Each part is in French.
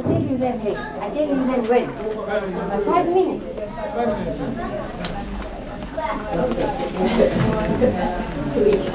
tell you then, hey, I tell you then when? 5 minutes. 2 weeks.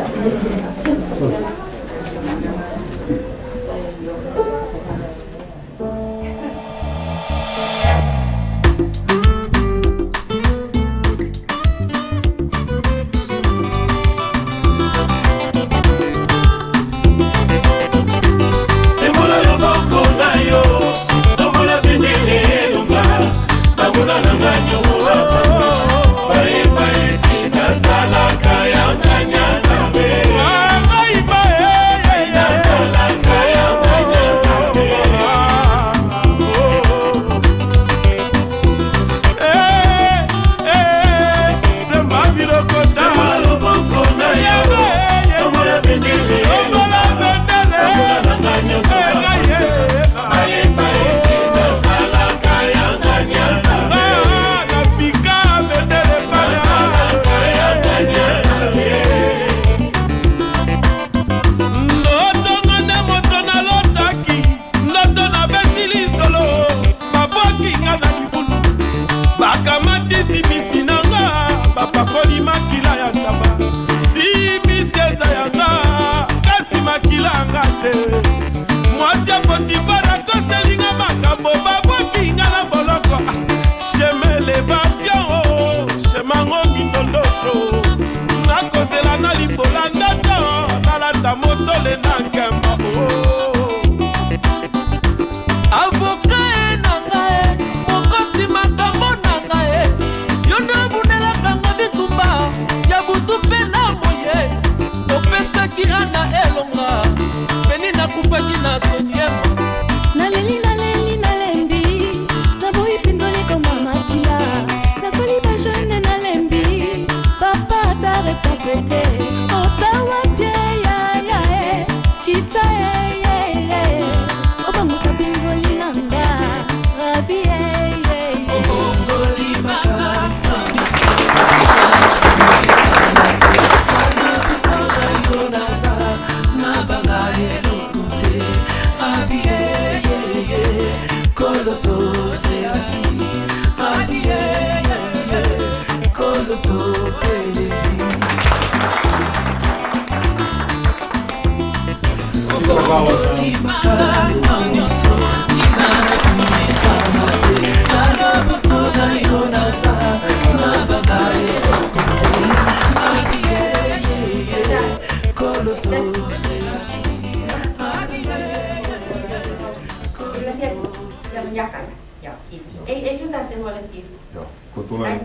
Ei sun tarvitse huolehtia. Joo, kun tulee...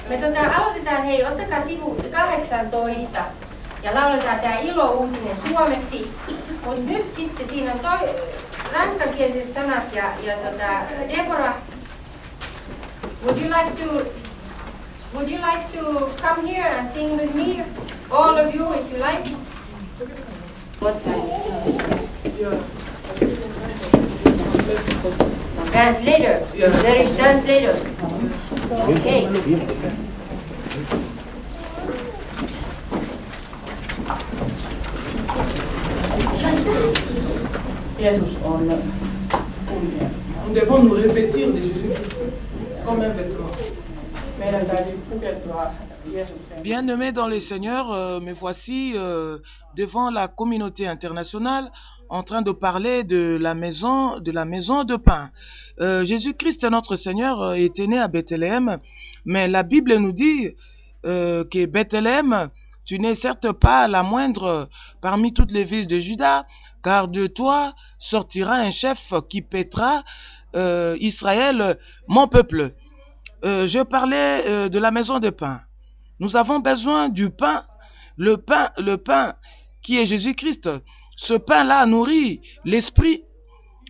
Me aloitetaan, hei, ottakaa sivu 18 ja lauletaan tää ilo-uutinen suomeksi. Mut nyt sitten siinä on ranskankieliset sanat ja Deborah, would you like to come here and sing with me? All of you, if you like. What time is it? Translator. Yeah. There is translator. Okay. Jésus on kunnia. Nous devons nous revêtir de Jésus-Christ comme un vêtement. Meidän täytyy pukeutua Jeesuksen. Bien-aimés dans le Seigneur, me voici devant la communauté internationale en train de parler de la maison de pain. Jésus-Christ, notre Seigneur, était né à Bethléem, mais la Bible nous dit que Bethléem, tu n'es certes pas la moindre parmi toutes les villes de Juda, car de toi sortira un chef qui paîtra Israël, mon peuple. Je parlais de la maison de pain. Nous avons besoin du pain, le pain qui est Jésus-Christ. Ce pain-là nourrit l'esprit.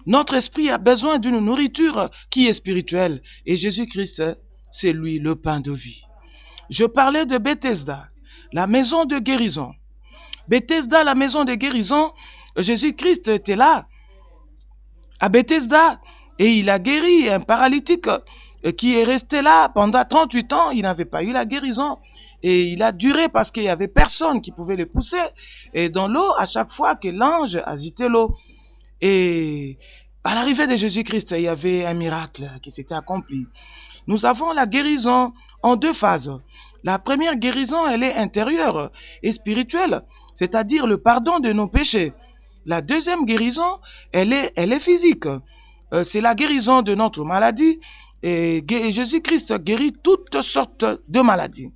Notre esprit a besoin d'une nourriture qui est spirituelle. Et Jésus-Christ, c'est lui le pain de vie. Je parlais de Bethesda, la maison de guérison. Bethesda, la maison de guérison, Jésus-Christ était là, à Bethesda, et il a guéri un paralytique qui est resté là pendant 38 ans, il n'avait pas eu la guérison. Et il a duré parce qu'il y avait personne qui pouvait le pousser. Et dans l'eau, à chaque fois que l'ange agitait l'eau. Et à l'arrivée de Jésus-Christ, il y avait un miracle qui s'était accompli. Nous avons la guérison en 2 phases. La première guérison, elle est intérieure et spirituelle, c'est-à-dire le pardon de nos péchés. La deuxième guérison, elle est physique. C'est la guérison de notre maladie. Et Jésus-Christ guérit toutes sortes de maladies.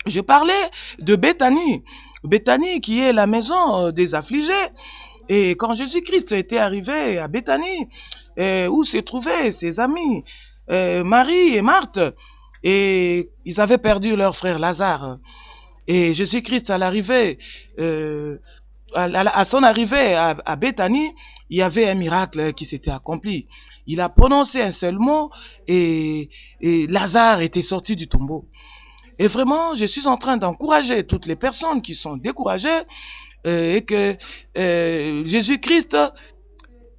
Je parlais de Béthanie. Béthanie qui est la maison des affligés. Et quand Jésus-Christ était arrivé à Béthanie, où se trouvaient ses amis, Marie et Marthe, et ils avaient perdu leur frère Lazare. Et Jésus-Christ, à son arrivée à Béthanie, il y avait un miracle qui s'était accompli. Il a prononcé un seul mot et Lazare était sorti du tombeau. Et vraiment, je suis en train d'encourager toutes les personnes qui sont découragées et que Jésus-Christ,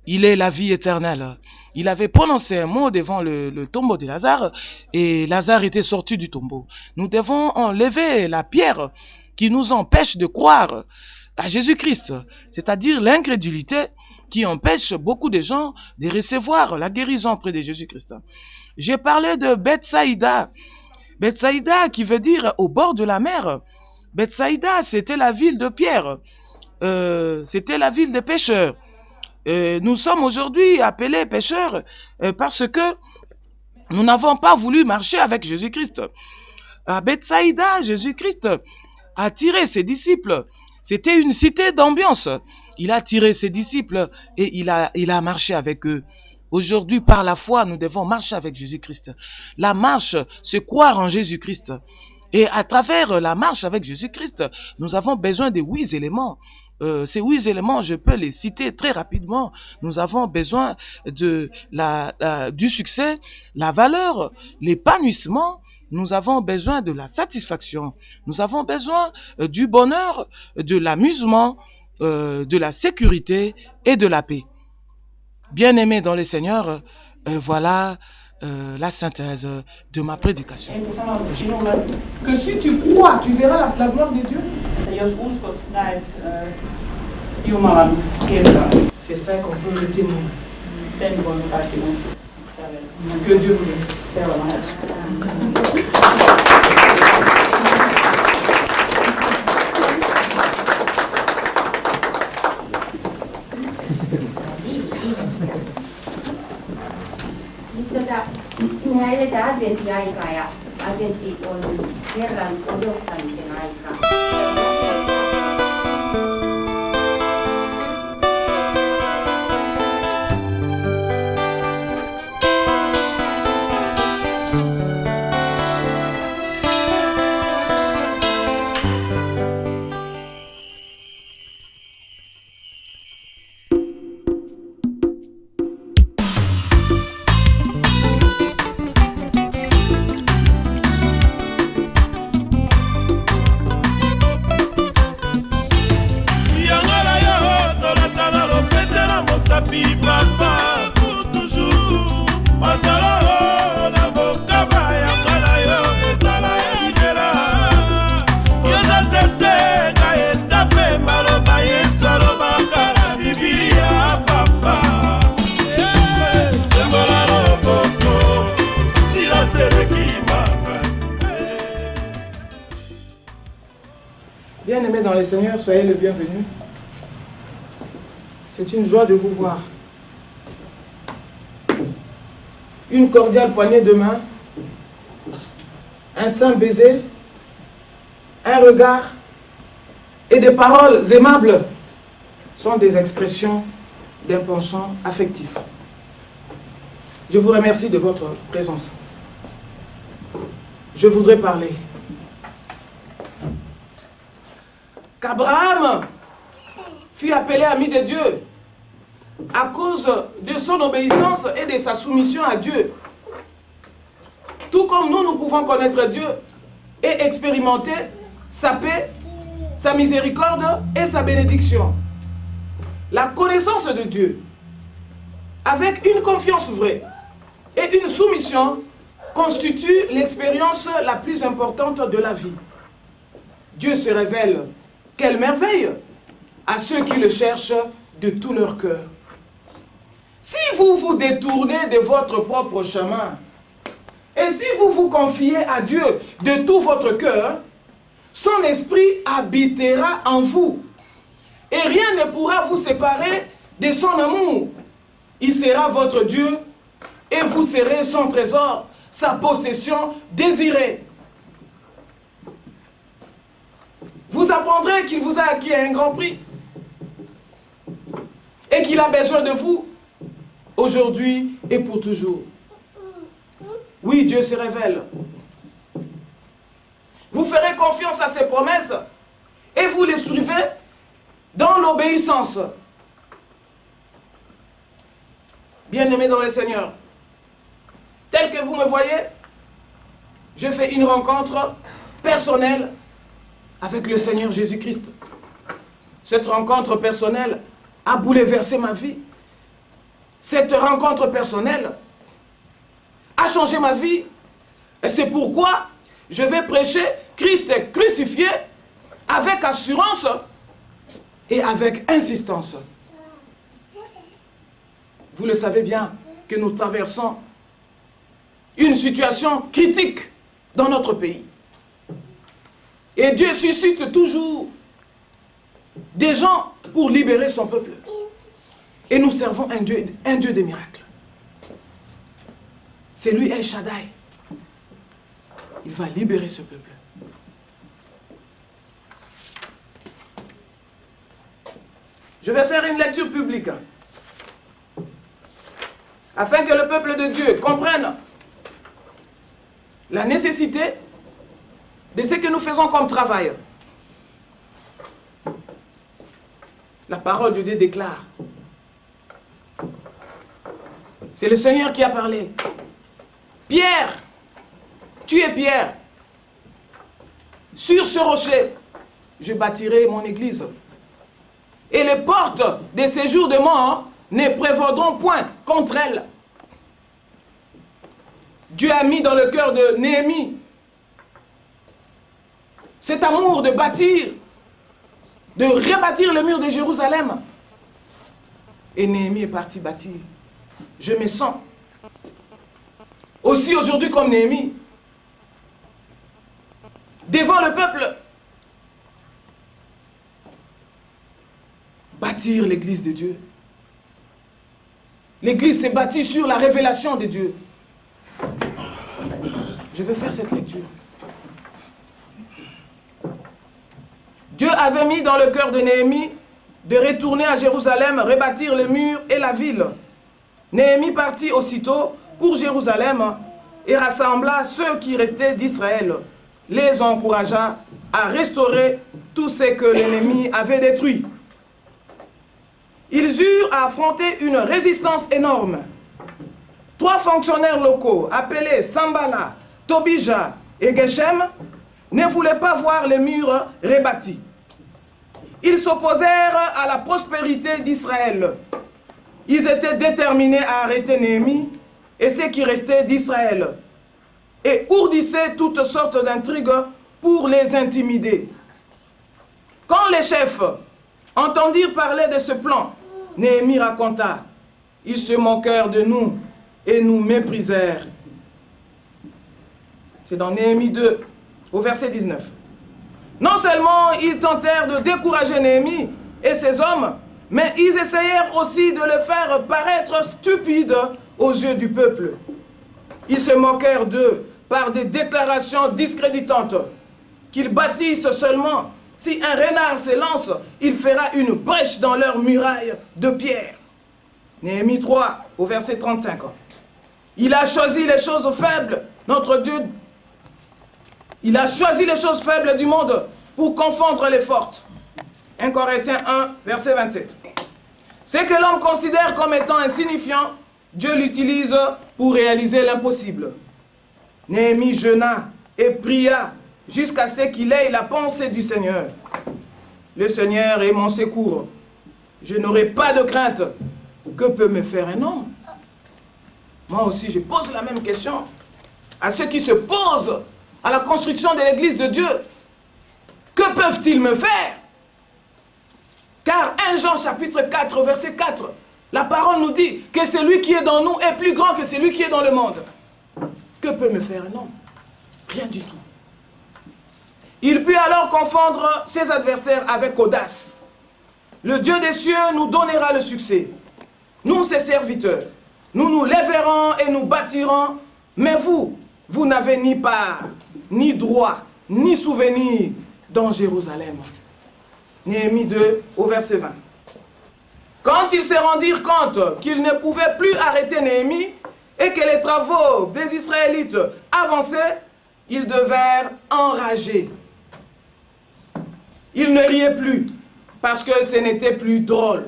il est la vie éternelle. Il avait prononcé un mot devant le tombeau de Lazare et Lazare était sorti du tombeau. Nous devons enlever la pierre qui nous empêche de croire à Jésus-Christ, c'est-à-dire l'incrédulité qui empêche beaucoup de gens de recevoir la guérison auprès de Jésus-Christ. J'ai parlé de Bethsaïda. Bethsaïda qui veut dire au bord de la mer. Bethsaïda, c'était la ville de Pierre. C'était la ville des pécheurs. Nous sommes aujourd'hui appelés pécheurs parce que nous n'avons pas voulu marcher avec Jésus-Christ. À Bethsaïda, Jésus-Christ a tiré ses disciples. C'était une cité d'ambiance. Il a tiré ses disciples et il a marché avec eux. Aujourd'hui, par la foi, nous devons marcher avec Jésus-Christ. La marche, c'est croire en Jésus-Christ. Et à travers la marche avec Jésus-Christ, nous avons besoin de 8 éléments. Ces 8 éléments, je peux les citer très rapidement. Nous avons besoin de du succès, la valeur, l'épanouissement. Nous avons besoin de la satisfaction. Nous avons besoin du bonheur, de l'amusement, de la sécurité et de la paix. Bien-aimés dans le Seigneur, voilà la synthèse de ma prédication. Que si tu crois, tu verras la gloire de Dieu. C'est ça qu'on peut retenir. Que Dieu vous bénisse. Me eletään adventtiaikaa ja adventti on Herran odottamisen aika. Bien-aimés dans le Seigneur, soyez le bienvenu. C'est une joie de vous voir. Une cordiale poignée de main, un saint baiser, un regard et des paroles aimables sont des expressions d'un penchant affectif. Je vous remercie de votre présence. Je voudrais parler qu'Abraham fut appelé ami de Dieu à cause de son obéissance et de sa soumission à Dieu. Tout comme nous pouvons connaître Dieu et expérimenter sa paix, sa miséricorde et sa bénédiction. La connaissance de Dieu, avec une confiance vraie et une soumission, constitue l'expérience la plus importante de la vie. Dieu se révèle, quelle merveille, à ceux qui le cherchent de tout leur cœur. Si vous vous détournez de votre propre chemin, et si vous vous confiez à Dieu de tout votre cœur, son esprit habitera en vous. Et rien ne pourra vous séparer de son amour. Il sera votre Dieu et vous serez son trésor, sa possession désirée. Vous apprendrez qu'il vous a acquis à un grand prix et qu'il a besoin de vous aujourd'hui et pour toujours. Oui, Dieu se révèle. Vous ferez confiance à ses promesses et vous les suivez dans l'obéissance. Bien-aimés dans le Seigneur, tel que vous me voyez, je fais une rencontre personnelle avec le Seigneur Jésus-Christ. Cette rencontre personnelle a bouleversé ma vie. Cette rencontre personnelle a changé ma vie. Et c'est pourquoi je vais prêcher Christ crucifié avec assurance et avec insistance. Vous le savez bien que nous traversons une situation critique dans notre pays. Et Dieu suscite toujours des gens pour libérer son peuple. Et nous servons un Dieu des miracles. C'est lui El Shaddai. Il va libérer ce peuple. Je vais faire une lecture publique afin que le peuple de Dieu comprenne la nécessité de ce que nous faisons comme travail. La parole de Dieu déclare. C'est le Seigneur qui a parlé. Pierre, tu es Pierre. Sur ce rocher, je bâtirai mon église. Et les portes des séjours de mort ne prévaudront point contre elle. Dieu a mis dans le cœur de Néhémie cet amour de bâtir, de rebâtir le mur de Jérusalem. Et Néhémie est parti bâtir. Je me sens aussi aujourd'hui comme Néhémie, devant le peuple, bâtir l'église de Dieu. L'église s'est bâtie sur la révélation de Dieu. Je vais faire cette lecture. Dieu avait mis dans le cœur de Néhémie de retourner à Jérusalem, rebâtir le mur et la ville. Néhémie partit aussitôt pour Jérusalem et rassembla ceux qui restaient d'Israël, les encouragea à restaurer tout ce que l'ennemi avait détruit. Ils eurent à affronter une résistance énorme. 3 fonctionnaires locaux, appelés Sambala, Tobija et Geshem, ne voulaient pas voir les murs rebâtis. Ils s'opposèrent à la prospérité d'Israël. Ils étaient déterminés à arrêter Néhémie et ceux qui restaient d'Israël, et ourdissaient toutes sortes d'intrigues pour les intimider. Quand les chefs entendirent parler de ce plan, Néhémie raconta: ils se moquèrent de nous et nous méprisèrent. C'est dans Néhémie 2, au verset 19. Non seulement ils tentèrent de décourager Néhémie et ses hommes, mais ils essayèrent aussi de le faire paraître stupide aux yeux du peuple. Ils se moquèrent d'eux par des déclarations discréditantes, qu'ils bâtissent seulement. Si un renard se lance, il fera une brèche dans leurs murailles de pierre. Néhémie 3, au verset 35. Il a choisi les choses faibles, notre Dieu. Il a choisi les choses faibles du monde pour confondre les fortes. 1 Corinthiens 1, verset 27. Ce que l'homme considère comme étant insignifiant, Dieu l'utilise pour réaliser l'impossible. Néhémie jeûna et pria jusqu'à ce qu'il ait la pensée du Seigneur. Le Seigneur est mon secours. Je n'aurai pas de crainte. Que peut me faire un homme? Moi aussi, je pose la même question à ceux qui se posent à la construction de l'église de Dieu. Que peuvent-ils me faire? Car 1 Jean chapitre 4, verset 4, la parole nous dit que celui qui est dans nous est plus grand que celui qui est dans le monde. Que peut me faire un homme? Rien du tout. Il peut alors confondre ses adversaires avec audace. Le Dieu des cieux nous donnera le succès. Nous, ses serviteurs, nous nous lèverons et nous bâtirons, mais vous, vous n'avez ni part, ni droit, ni souvenir dans Jérusalem. Néhémie 2, au verset 20. Quand ils se rendirent compte qu'ils ne pouvaient plus arrêter Néhémie et que les travaux des Israélites avançaient, ils devinrent enragés. Ils ne riaient plus parce que ce n'était plus drôle.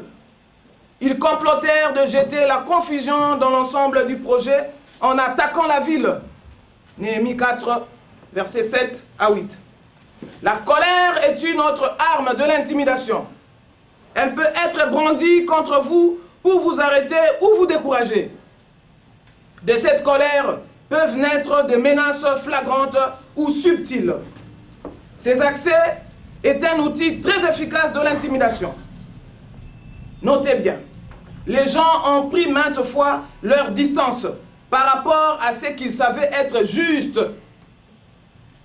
Ils complotèrent de jeter la confusion dans l'ensemble du projet en attaquant la ville. Néhémie 4, versets 7 à 8. La colère est une autre arme de l'intimidation. Elle peut être brandie contre vous pour vous arrêter ou vous décourager. De cette colère peuvent naître des menaces flagrantes ou subtiles. Ces accès est un outil très efficace de l'intimidation. Notez bien, les gens ont pris maintes fois leur distance par rapport à ce qu'ils savaient être juste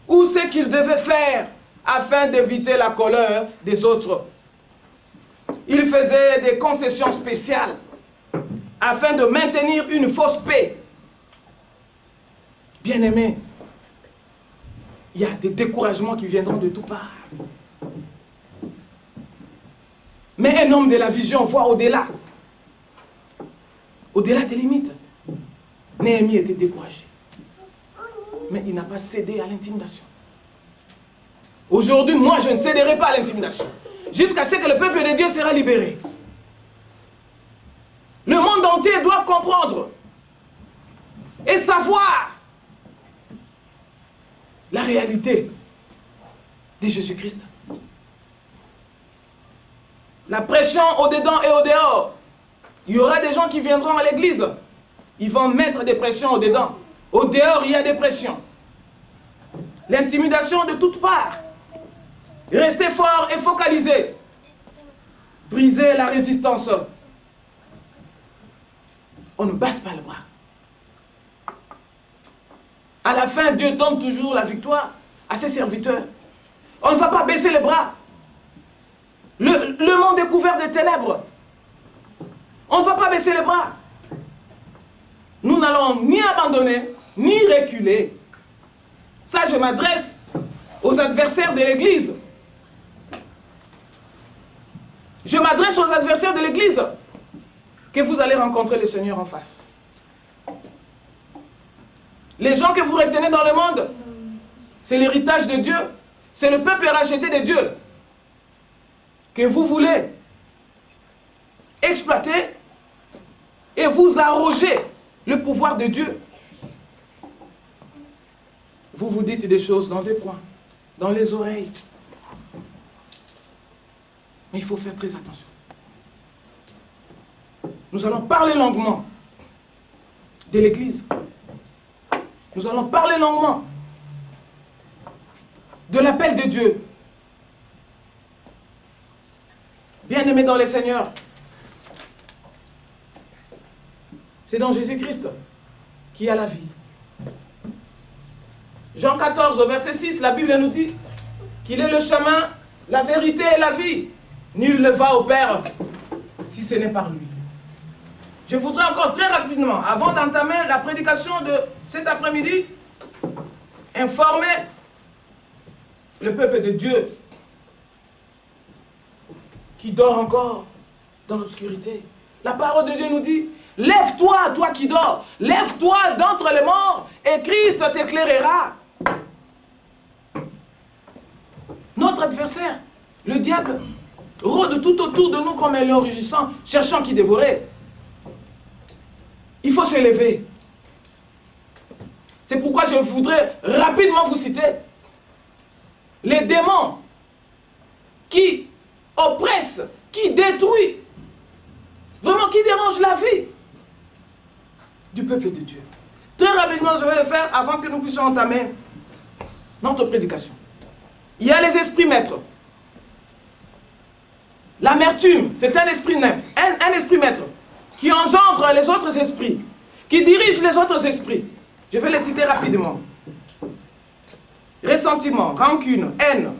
ou ce qu'ils devaient faire afin d'éviter la colère des autres. Ils faisaient des concessions spéciales afin de maintenir une fausse paix. Bien-aimés, il y a des découragements qui viendront de toutes parts. Mais un homme de la vision voit au-delà. Au-delà des limites. Néhémie était découragé. Mais il n'a pas cédé à l'intimidation. Aujourd'hui, moi, je ne céderai pas à l'intimidation. Jusqu'à ce que le peuple de Dieu sera libéré. Le monde entier doit comprendre et savoir la réalité de Jésus-Christ. La pression au-dedans et au-dehors. Il y aura des gens qui viendront à l'église. Ils vont mettre des pressions au-dedans. Au-dehors, il y a des pressions. L'intimidation de toutes parts. Restez fort et focalisé. Brisez la résistance. On ne baisse pas le bras. À la fin, Dieu donne toujours la victoire à ses serviteurs. On ne va pas baisser les bras. Le monde est couvert de ténèbres. On ne va pas baisser les bras. Nous n'allons ni abandonner, ni reculer. Ça, je m'adresse aux adversaires de l'Église. Je m'adresse aux adversaires de l'Église. Que vous allez rencontrer le Seigneur en face. Les gens que vous retenez dans le monde, c'est l'héritage de Dieu. C'est le peuple racheté de Dieu. Que vous voulez exploiter et vous arroger le pouvoir de Dieu. Vous vous dites des choses dans des coins, dans les oreilles. Mais il faut faire très attention. Nous allons parler longuement de l'Église. Nous allons parler longuement de l'appel de Dieu. Bien-aimés dans le Seigneur, c'est dans Jésus-Christ qu'il y a la vie. Jean 14, au verset 6, la Bible nous dit qu'il est le chemin, la vérité et la vie. Nul ne va au Père si ce n'est par lui. Je voudrais encore très rapidement, avant d'entamer la prédication de cet après-midi, informer le peuple de Dieu qui dort encore dans l'obscurité. La parole de Dieu nous dit, lève-toi, toi qui dors, lève-toi d'entre les morts et Christ t'éclairera. Notre adversaire, le diable, rôde tout autour de nous comme un lion rugissant, cherchant qui dévorer. Il faut se lever. C'est pourquoi je voudrais rapidement vous citer les démons qui oppressent, qui détruisent, vraiment qui dérangent la vie du peuple de Dieu. Très rapidement, je vais le faire avant que nous puissions entamer notre prédication. Il y a les esprits maîtres. L'amertume, c'est un esprit maître qui engendre les autres esprits, qui dirige les autres esprits. Je vais les citer rapidement. Ressentiment, rancune, haine,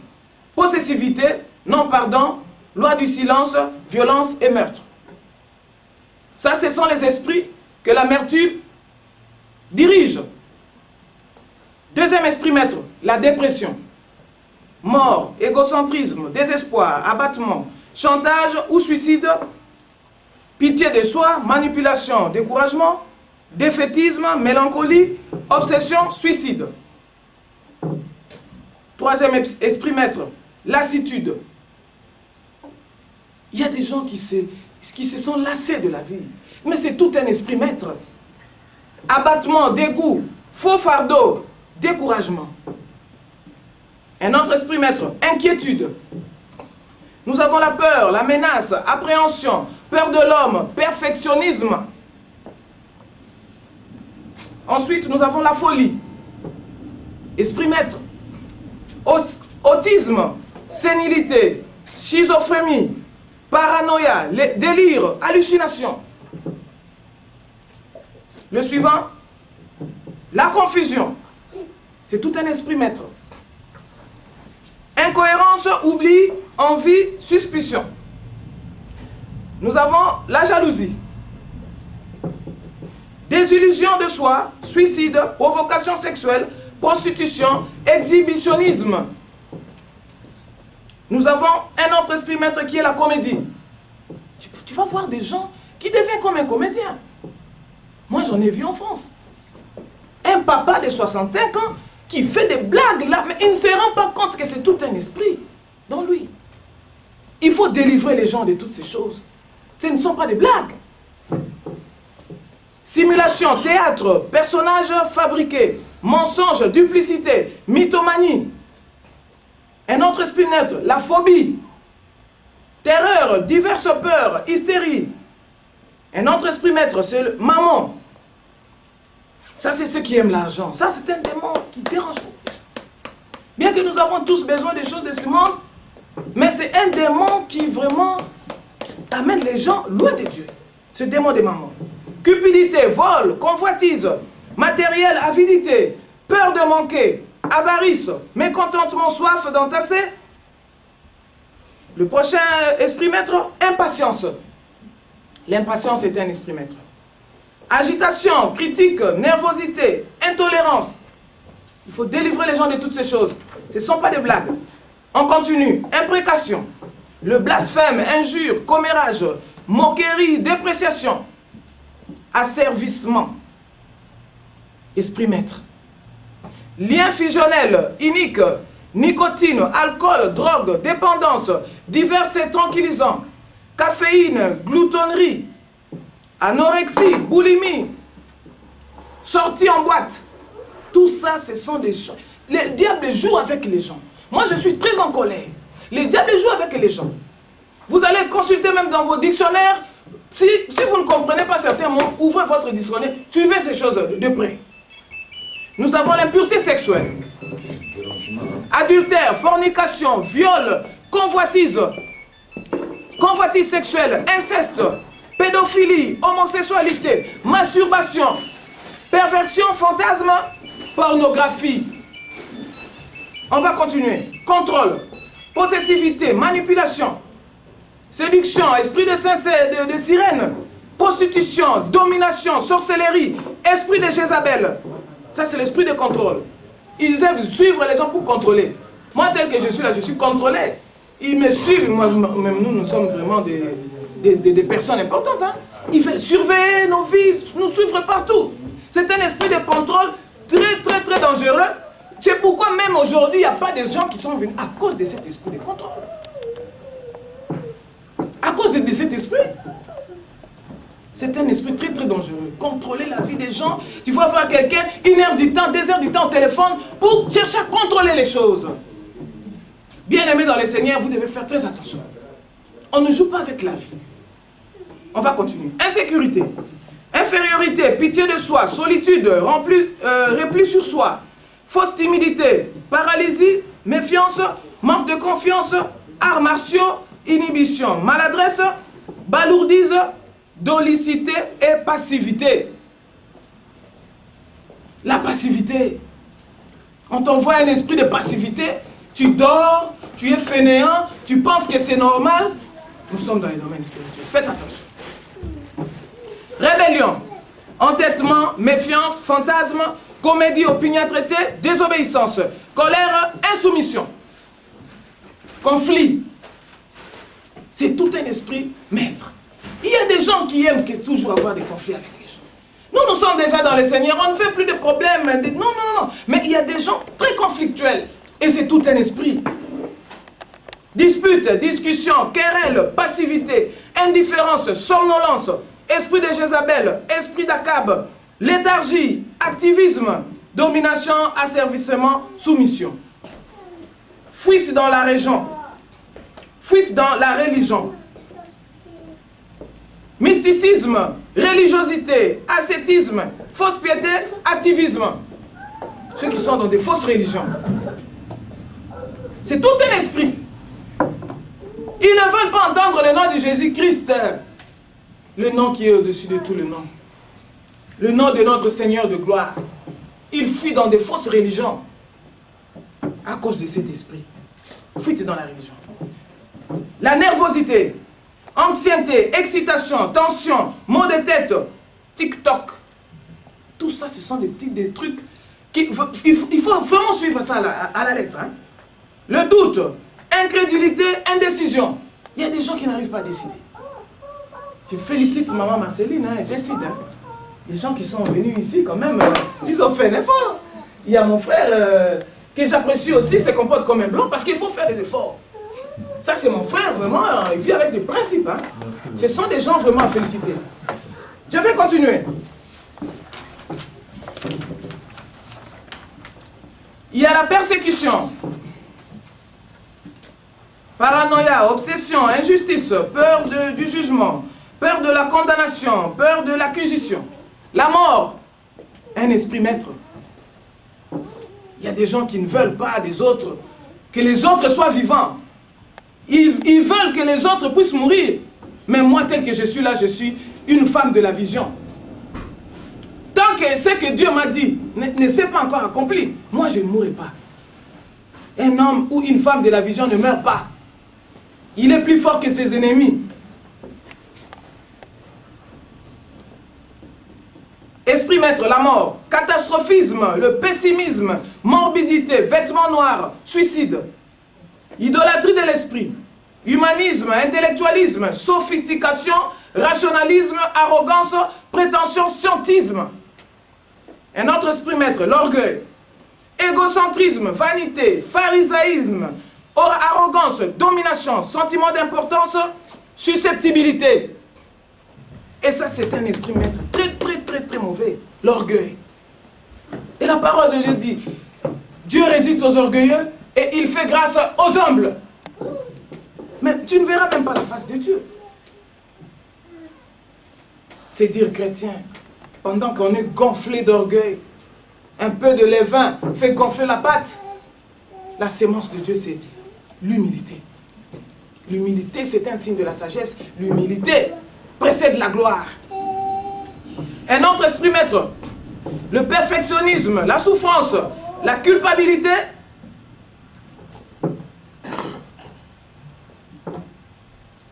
possessivité, non-pardon, loi du silence, violence et meurtre. Ça, ce sont les esprits que l'amertume dirige. Deuxième esprit maître, la dépression. Mort, égocentrisme, désespoir, abattement, chantage ou suicide, pitié de soi, manipulation, découragement, défaitisme, mélancolie, obsession, suicide. Troisième esprit maître, lassitude. Il y a des gens qui se sont lassés de la vie, mais c'est tout un esprit maître. Abattement, dégoût, faux fardeau, découragement. Un autre esprit maître, inquiétude. Nous avons la peur, la menace, appréhension, peur de l'homme, perfectionnisme. Ensuite, nous avons la folie. Esprit maître. Autisme, sénilité, schizophrénie, paranoïa, délire, hallucination. Le suivant, la confusion. C'est tout un esprit maître. Incohérence, oubli, envie, suspicion. Nous avons la jalousie. Désillusion de soi, suicide, provocation sexuelle, prostitution, exhibitionnisme. Nous avons un autre esprit maître qui est la comédie. Tu vas voir des gens qui deviennent comme un comédien. Moi, j'en ai vu en France. Un papa de 65 ans qui fait des blagues là, mais il ne se rend pas compte que c'est tout un esprit dans lui. Il faut délivrer les gens de toutes ces choses. Ce ne sont pas des blagues. Simulation, théâtre, personnages fabriqués, mensonges, duplicité, mythomanie. Un autre esprit maître, la phobie, terreur, diverses peurs, hystérie. Un autre esprit maître, c'est le mammon. Ça, c'est ceux qui aiment l'argent. Ça, c'est un démon qui dérange beaucoup les gens. Bien que nous avons tous besoin des choses de ce monde, mais c'est un démon qui vraiment amène les gens loin de Dieu. Ce démon des mammons. Cupidité, vol, convoitise, matériel, avidité, peur de manquer, avarice, mécontentement, soif d'entasser. Le prochain esprit maître, impatience. L'impatience est un esprit maître. Agitation, critique, nervosité, intolérance. Il faut délivrer les gens de toutes ces choses. Ce ne sont pas des blagues. On continue. Imprécation. Le blasphème, injure, commérage, moquerie, dépréciation. Asservissement. Esprit maître. Lien fusionnel, inique, nicotine, alcool, drogue, dépendance, divers et tranquillisants, caféine, gloutonnerie, anorexie, boulimie, sortie en boîte. Tout ça, ce sont des choses. Le diable joue avec les gens. Moi, je suis très en colère. Le diable joue avec les gens. Vous allez consulter même dans vos dictionnaires. Si vous ne comprenez pas certains mots, ouvrez votre dictionnaire, suivez ces choses de près. Nous avons l'impureté sexuelle, adultère, fornication, viol, convoitise sexuelle, inceste, pédophilie, homosexualité, masturbation, perversion, fantasme, pornographie. On va continuer. Contrôle, possessivité, manipulation, séduction, esprit de sirène, prostitution, domination, sorcellerie, esprit de Jézabel. Ça, c'est l'esprit de contrôle. Ils aiment suivre les gens pour contrôler. Moi, tel que je suis là, je suis contrôlé. Ils me suivent. Moi, même nous sommes vraiment des personnes importantes. Hein? Ils veulent surveiller nos vies, nous suivre partout. C'est un esprit de contrôle très, très, très dangereux. C'est pourquoi même aujourd'hui, il n'y a pas de gens qui sont venus à cause de cet esprit de contrôle. À cause de cet esprit. C'est un esprit très très dangereux. Contrôler la vie des gens. Tu vas voir quelqu'un 1 heure du temps, 2 heures du temps au téléphone pour chercher à contrôler les choses. Bien aimé dans le Seigneur, vous devez faire très attention. On ne joue pas avec la vie. On va continuer. Insécurité. Infériorité, pitié de soi, solitude, repli sur soi, fausse timidité, paralysie, méfiance, manque de confiance, arts martiaux, inhibition, maladresse, balourdise, dolicité et passivité. La passivité. On t'envoie un esprit de passivité, tu dors, tu es fainéant, tu penses que c'est normal. Nous sommes dans les domaines spirituels. Faites attention. Rébellion, entêtement, méfiance, fantasme, comédie, opiniâtreté, désobéissance, colère, insoumission, conflit. C'est tout un esprit maître. Il y a des gens qui aiment toujours avoir des conflits avec les gens. Nous sommes déjà dans le Seigneur, on ne fait plus de problèmes. Non. Mais il y a des gens très conflictuels. Et c'est tout un esprit. Dispute, discussion, querelle, passivité, indifférence, somnolence, esprit de Jézabel, esprit d'Akab, léthargie, activisme, domination, asservissement, soumission. Fuite dans la région. Fuite dans la religion. Mysticisme, religiosité, ascétisme, fausse piété, activisme. Ceux qui sont dans des fausses religions. C'est tout un esprit. Ils ne veulent pas entendre le nom de Jésus-Christ. Le nom qui est au-dessus de tout le nom. Le nom de notre Seigneur de gloire. Ils fuient dans des fausses religions. À cause de cet esprit. Fuite dans la religion. La nervosité, anxiété, excitation, tension, maux de tête, TikTok. Tout ça, ce sont des trucs. Il faut vraiment suivre ça à la lettre. Hein. Le doute, incrédulité, indécision. Il y a des gens qui n'arrivent pas à décider. Je félicite maman Marceline, hein, elle décide. Hein. Les gens qui sont venus ici, quand même, ils ont fait un effort. Il y a mon frère que j'apprécie aussi, se comporte comme un blanc parce qu'il faut faire des efforts. Ça, c'est mon frère, vraiment, il vit avec des principes. Hein. Ce sont des gens vraiment à féliciter. Je vais continuer. Il y a la persécution. Paranoïa, obsession, injustice, peur du jugement, peur de la condamnation, peur de l'accusation. La mort, un esprit maître. Il y a des gens qui ne veulent pas des autres, que les autres soient vivants. Ils veulent que les autres puissent mourir. Mais moi, tel que je suis là, je suis une femme de la vision. Tant que ce que Dieu m'a dit ne s'est pas encore accompli, moi, je ne mourrai pas. Un homme ou une femme de la vision ne meurt pas. Il est plus fort que ses ennemis. Esprit maître, la mort, catastrophisme, le pessimisme, morbidité, vêtements noirs, suicide, idolâtrie de l'esprit, humanisme, intellectualisme, sophistication, rationalisme, arrogance, prétention, scientisme. Un autre esprit maître, l'orgueil, égocentrisme, vanité, pharisaïsme, arrogance, domination, sentiment d'importance, susceptibilité. Et ça, c'est un esprit maître très mauvais, l'orgueil. Et la parole de Dieu dit, Dieu résiste aux orgueilleux et il fait grâce aux humbles. Mais tu ne verras même pas la face de Dieu. C'est dire chrétien, pendant qu'on est gonflé d'orgueil, un peu de levain fait gonfler la pâte. La sémence de Dieu, c'est l'humilité. L'humilité, c'est un signe de la sagesse. L'humilité précède la gloire. Un autre esprit maître, le perfectionnisme, la souffrance, la culpabilité.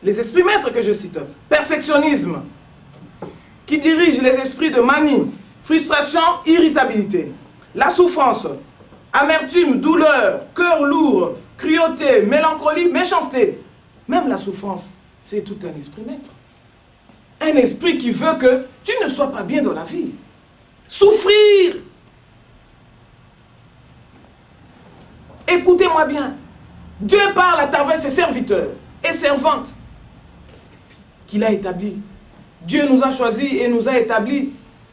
Les esprits maîtres que je cite, perfectionnisme, qui dirige les esprits de manie, frustration, irritabilité. La souffrance, amertume, douleur, cœur lourd, cruauté, mélancolie, méchanceté. Même la souffrance, c'est tout un esprit maître. Un esprit qui veut que tu ne sois pas bien dans la vie. Souffrir. Écoutez-moi bien. Dieu parle à travers ses serviteurs et servantes qu'il a établis. Dieu nous a choisis et nous a établis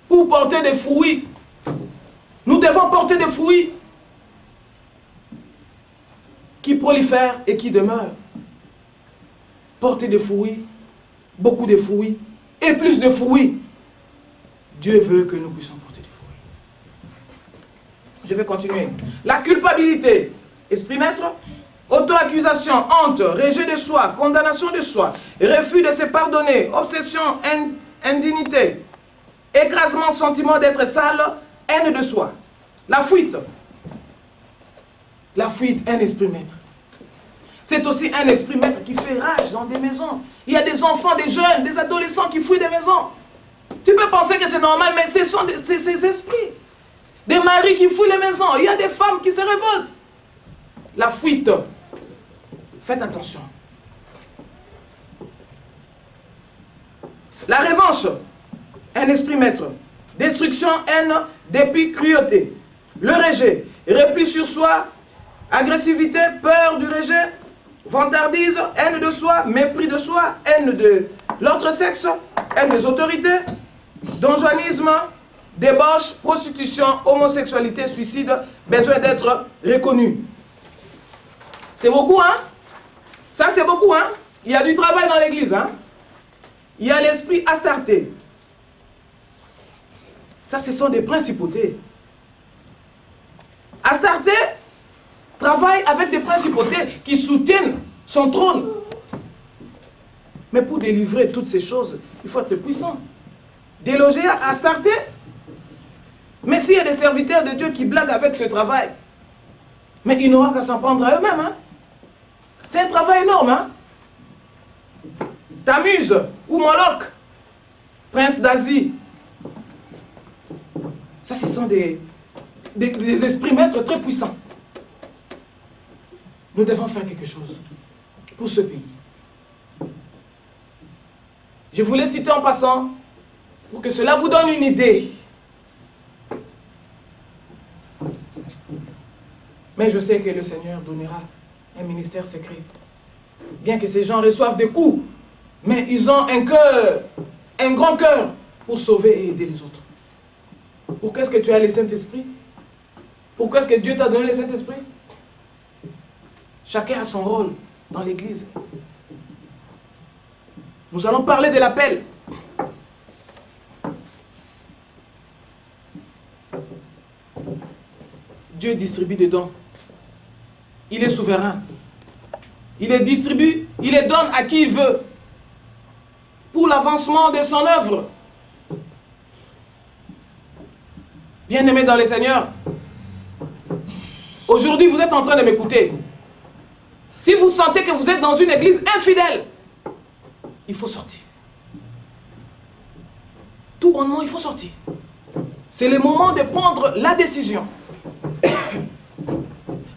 pour porter des fruits. Nous devons porter des fruits qui prolifèrent et qui demeurent. Porter des fruits, beaucoup de fruits et plus de fruits. Dieu veut que nous puissions porter des fruits. Je vais continuer. La culpabilité, esprit maître, auto-accusation, honte, rejet de soi, condamnation de soi, refus de se pardonner, obsession, indignité, écrasement, sentiment d'être sale, haine de soi. La fuite. La fuite, un esprit maître. C'est aussi un esprit maître qui fait rage dans des maisons. Il y a des enfants, des jeunes, des adolescents qui fuient des maisons. Tu peux penser que c'est normal, mais ce sont ces esprits. Des maris qui fuient les maisons. Il y a des femmes qui se révoltent. La fuite. Faites attention. La revanche. Un esprit maître. Destruction, haine, dépit, cruauté. Le rejet. Repli sur soi. Agressivité, peur du rejet. Vantardise, haine de soi, mépris de soi, haine de l'autre sexe, haine des autorités, donjoanisme, débauche, prostitution, homosexualité, suicide, besoin d'être reconnu. C'est beaucoup, hein? Ça, c'est beaucoup, hein? Il y a du travail dans l'église, hein? Il y a l'esprit Astarté. Ça, ce sont des principautés. Astarté travaille avec des principautés qui soutiennent son trône. Mais pour délivrer toutes ces choses, il faut être puissant. Déloger Astarté. Mais s'il y a des serviteurs de Dieu qui blaguent avec ce travail, mais ils n'auront qu'à s'en prendre à eux-mêmes. Hein? C'est un travail énorme. Hein? Tammuz ou Moloch, prince d'Asie. Ça, ce sont des esprits maîtres très puissants. Nous devons faire quelque chose pour ce pays. Je voulais citer en passant pour que cela vous donne une idée. Mais je sais que le Seigneur donnera un ministère secret. Bien que ces gens reçoivent des coups, mais ils ont un cœur, un grand cœur pour sauver et aider les autres. Pourquoi est-ce que tu as le Saint-Esprit? Pourquoi est-ce que Dieu t'a donné le Saint-Esprit? Chacun a son rôle dans l'Église. Nous allons parler de l'appel. Dieu distribue des dons. Il est souverain. Il les distribue, il les donne à qui il veut. Pour l'avancement de son œuvre. Bien-aimés dans le Seigneur, aujourd'hui vous êtes en train de m'écouter. Si vous sentez que vous êtes dans une église infidèle, il faut sortir. Tout bonnement, il faut sortir. C'est le moment de prendre la décision.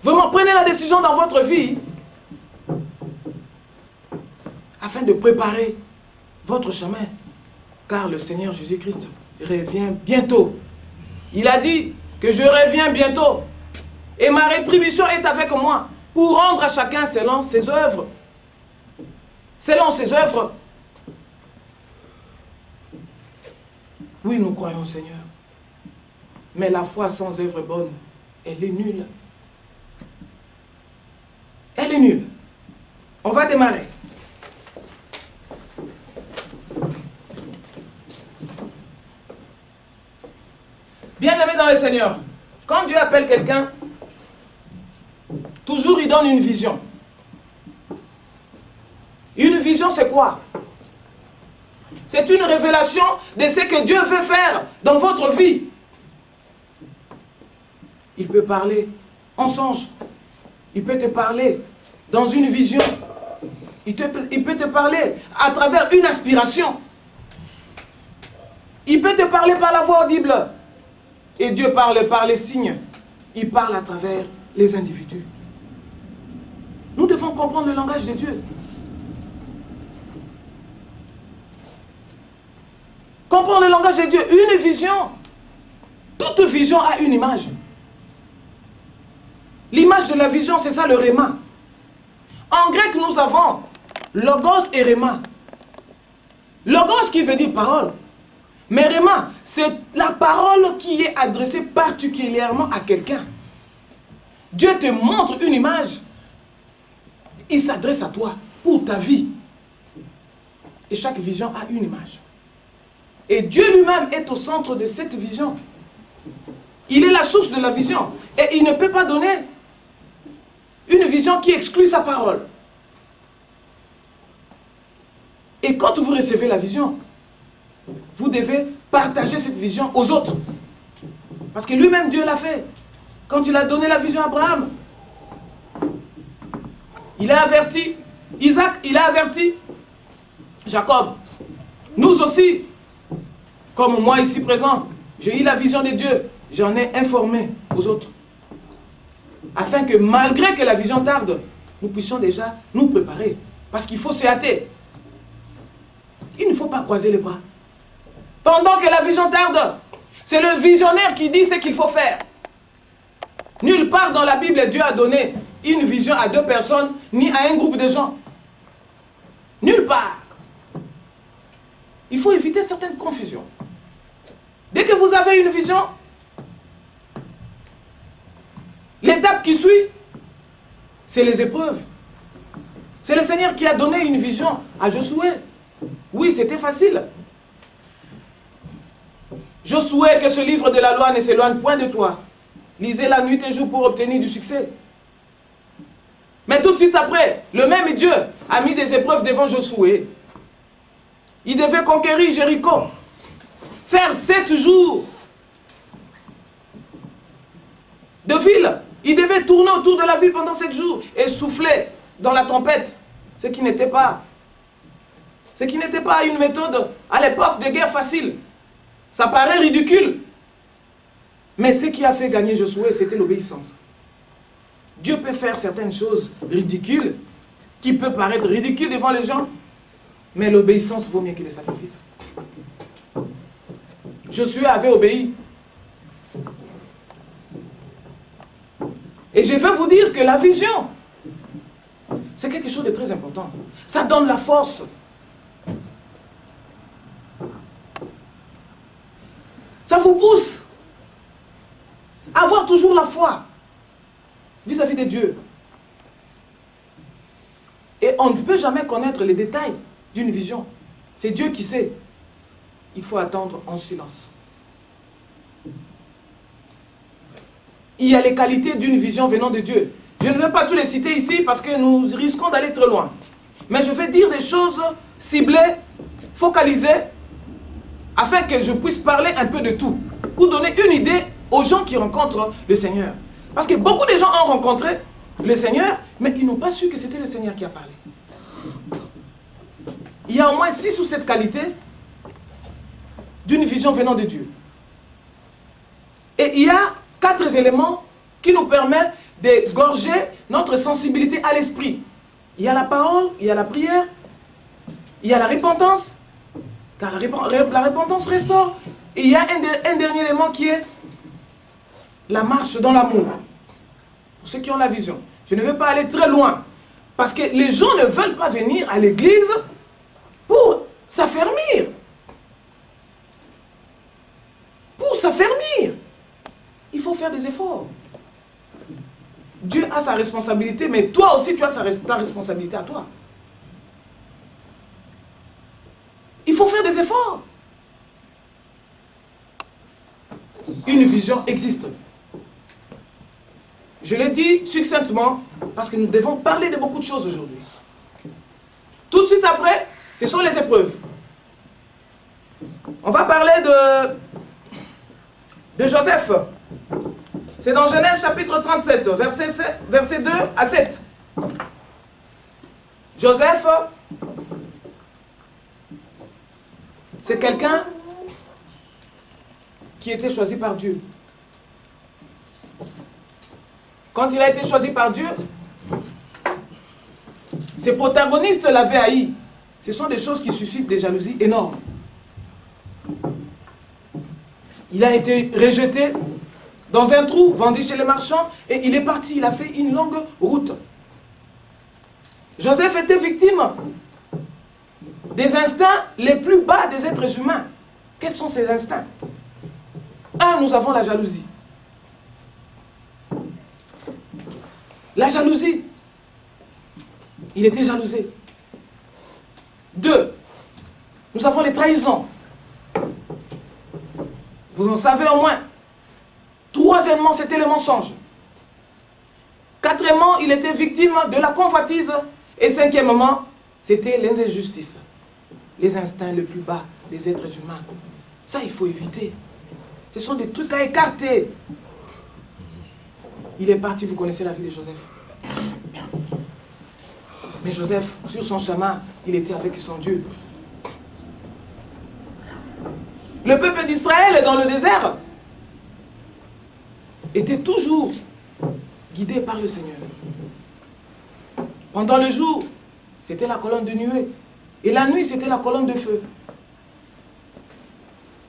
Vraiment, prenez la décision dans votre vie afin de préparer votre chemin. Car le Seigneur Jésus-Christ revient bientôt. Il a dit que je reviens bientôt. Et ma rétribution est avec moi pour rendre à chacun selon ses œuvres. Selon ses œuvres. Oui, nous croyons au Seigneur. Mais la foi sans œuvre bonne, elle est nulle. Elle est nulle. On va démarrer. Bien-aimé dans le Seigneur, quand Dieu appelle quelqu'un, toujours il donne une vision. Une vision, c'est quoi? C'est une révélation de ce que Dieu veut faire dans votre vie. Il peut parler en songe. Il peut te parler dans une vision. Il peut te parler à travers une aspiration. Il peut te parler par la voix audible. Et Dieu parle par les signes. Il parle à travers les individus. Nous devons comprendre le langage de Dieu. Comprendre le langage de Dieu. Une vision. Toute vision a une image. L'image de la vision, c'est ça le réma. En grec, nous avons logos et réma. Logos qui veut dire parole. Mais réma, c'est la parole qui est adressée particulièrement à quelqu'un. Dieu te montre une image. Il s'adresse à toi pour ta vie. Et chaque vision a une image. Et Dieu lui-même est au centre de cette vision. Il est la source de la vision. Et il ne peut pas donner une vision qui exclut sa parole. Et quand vous recevez la vision, vous devez partager cette vision aux autres. Parce que lui-même, Dieu l'a fait. Quand il a donné la vision à Abraham, il a averti Isaac, il a averti Jacob. Nous aussi, comme moi ici présent, j'ai eu la vision de Dieu. J'en ai informé aux autres. Afin que malgré que la vision tarde, nous puissions déjà nous préparer. Parce qu'il faut se hâter. Il ne faut pas croiser les bras. Pendant que la vision tarde, c'est le visionnaire qui dit ce qu'il faut faire. Nulle part dans la Bible, Dieu a donné une vision à 2 personnes, ni à un groupe de gens. Nulle part. Il faut éviter certaines confusions. Dès que vous avez une vision, l'étape qui suit, c'est les épreuves. C'est le Seigneur qui a donné une vision à Josué. Oui, c'était facile. Josué, que ce livre de la loi ne s'éloigne point de toi. Lisez la nuit et jour pour obtenir du succès. Mais tout de suite après, le même Dieu a mis des épreuves devant Josué. Il devait conquérir Jéricho. Faire 7 jours de ville. Il devait tourner autour de la ville pendant 7 jours et souffler dans la tempête. Ce qui n'était pas une méthode à l'époque de guerre facile. Ça paraît ridicule. Mais ce qui a fait gagner Josué, c'était l'obéissance. Dieu peut faire certaines choses ridicules, qui peuvent paraître ridicules devant les gens, mais l'obéissance vaut mieux que les sacrifices. Josué avait obéi. Et je vais vous dire que la vision, c'est quelque chose de très important. Ça donne la force. Ça vous pousse à avoir toujours la foi vis-à-vis de Dieu. Et on ne peut jamais connaître les détails d'une vision. C'est Dieu qui sait. Il faut attendre en silence. Il y a les qualités d'une vision venant de Dieu. Je ne vais pas tous les citer ici parce que nous risquons d'aller très loin. Mais je vais dire des choses ciblées, focalisées, afin que je puisse parler un peu de tout. Pour donner une idée aux gens qui rencontrent le Seigneur. Parce que beaucoup de gens ont rencontré le Seigneur, mais ils n'ont pas su que c'était le Seigneur qui a parlé. Il y a au moins 6 ou 7 qualités d'une vision venant de Dieu. Et il y a 4 éléments qui nous permettent de gorger notre sensibilité à l'esprit. Il y a la parole, il y a la prière, il y a la repentance, car la repentance restaure. Et il y a un dernier élément qui est la marche dans l'amour. Pour ceux qui ont la vision. Je ne vais pas aller très loin. Parce que les gens ne veulent pas venir à l'église pour s'affermir. Pour s'affermir. Il faut faire des efforts. Dieu a sa responsabilité, mais toi aussi tu as ta responsabilité à toi. Il faut faire des efforts. Une vision existe. Je l'ai dit succinctement parce que nous devons parler de beaucoup de choses aujourd'hui. Tout de suite après, ce sont les épreuves. On va parler de Joseph. C'est dans Genèse chapitre 37, verset 2 à 7. Joseph, c'est quelqu'un qui était choisi par Dieu. Quand il a été choisi par Dieu, ses protagonistes l'avaient haï. Ce sont des choses qui suscitent des jalousies énormes. Il a été rejeté dans un trou, vendu chez les marchands, et il est parti. Il a fait une longue route. Joseph était victime des instincts les plus bas des êtres humains. Quels sont ces instincts? Un, nous avons la jalousie. La jalousie. Il était jalousé. 2, nous avons les trahisons. Vous en savez au moins. Troisièmement, c'était le mensonge. Quatrièmement, il était victime de la convoitise. Et cinquièmement, c'était les injustices. Les instincts les plus bas des êtres humains. Ça, il faut éviter. Ce sont des trucs à écarter. Il est parti, vous connaissez la vie de Joseph. Mais Joseph, sur son chemin, il était avec son Dieu. Le peuple d'Israël dans le désert était toujours guidé par le Seigneur. Pendant le jour, c'était la colonne de nuée. Et la nuit, c'était la colonne de feu.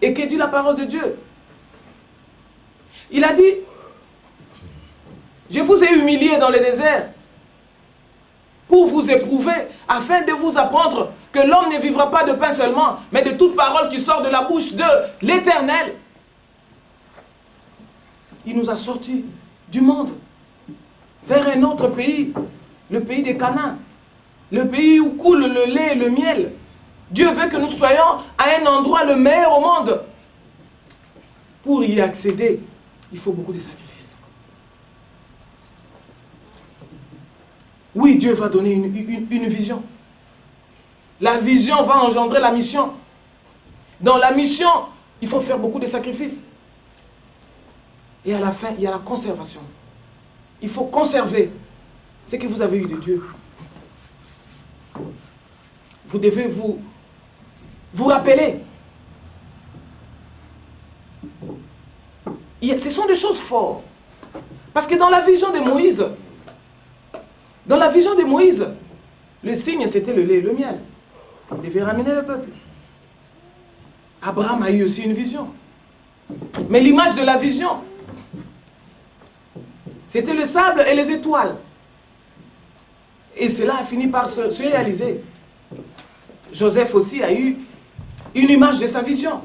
Et que dit la parole de Dieu? Il a dit, je vous ai humilié dans le désert pour vous éprouver, afin de vous apprendre que l'homme ne vivra pas de pain seulement, mais de toute parole qui sort de la bouche de l'Éternel. Il nous a sortis du monde vers un autre pays, le pays des Canaan, le pays où coule le lait et le miel. Dieu veut que nous soyons à un endroit le meilleur au monde. Pour y accéder, il faut beaucoup de sacrifices. Oui, Dieu va donner une vision. La vision va engendrer la mission. Dans la mission, il faut faire beaucoup de sacrifices. Et à la fin, il y a la conservation. Il faut conserver ce que vous avez eu de Dieu. Vous devez vous rappeler. Ce sont des choses fortes. Parce que dans la vision de Moïse, le signe c'était le lait et le miel. Il devait ramener le peuple. Abraham a eu aussi une vision. Mais l'image de la vision, c'était le sable et les étoiles. Et cela a fini par se réaliser. Joseph aussi a eu une image de sa vision.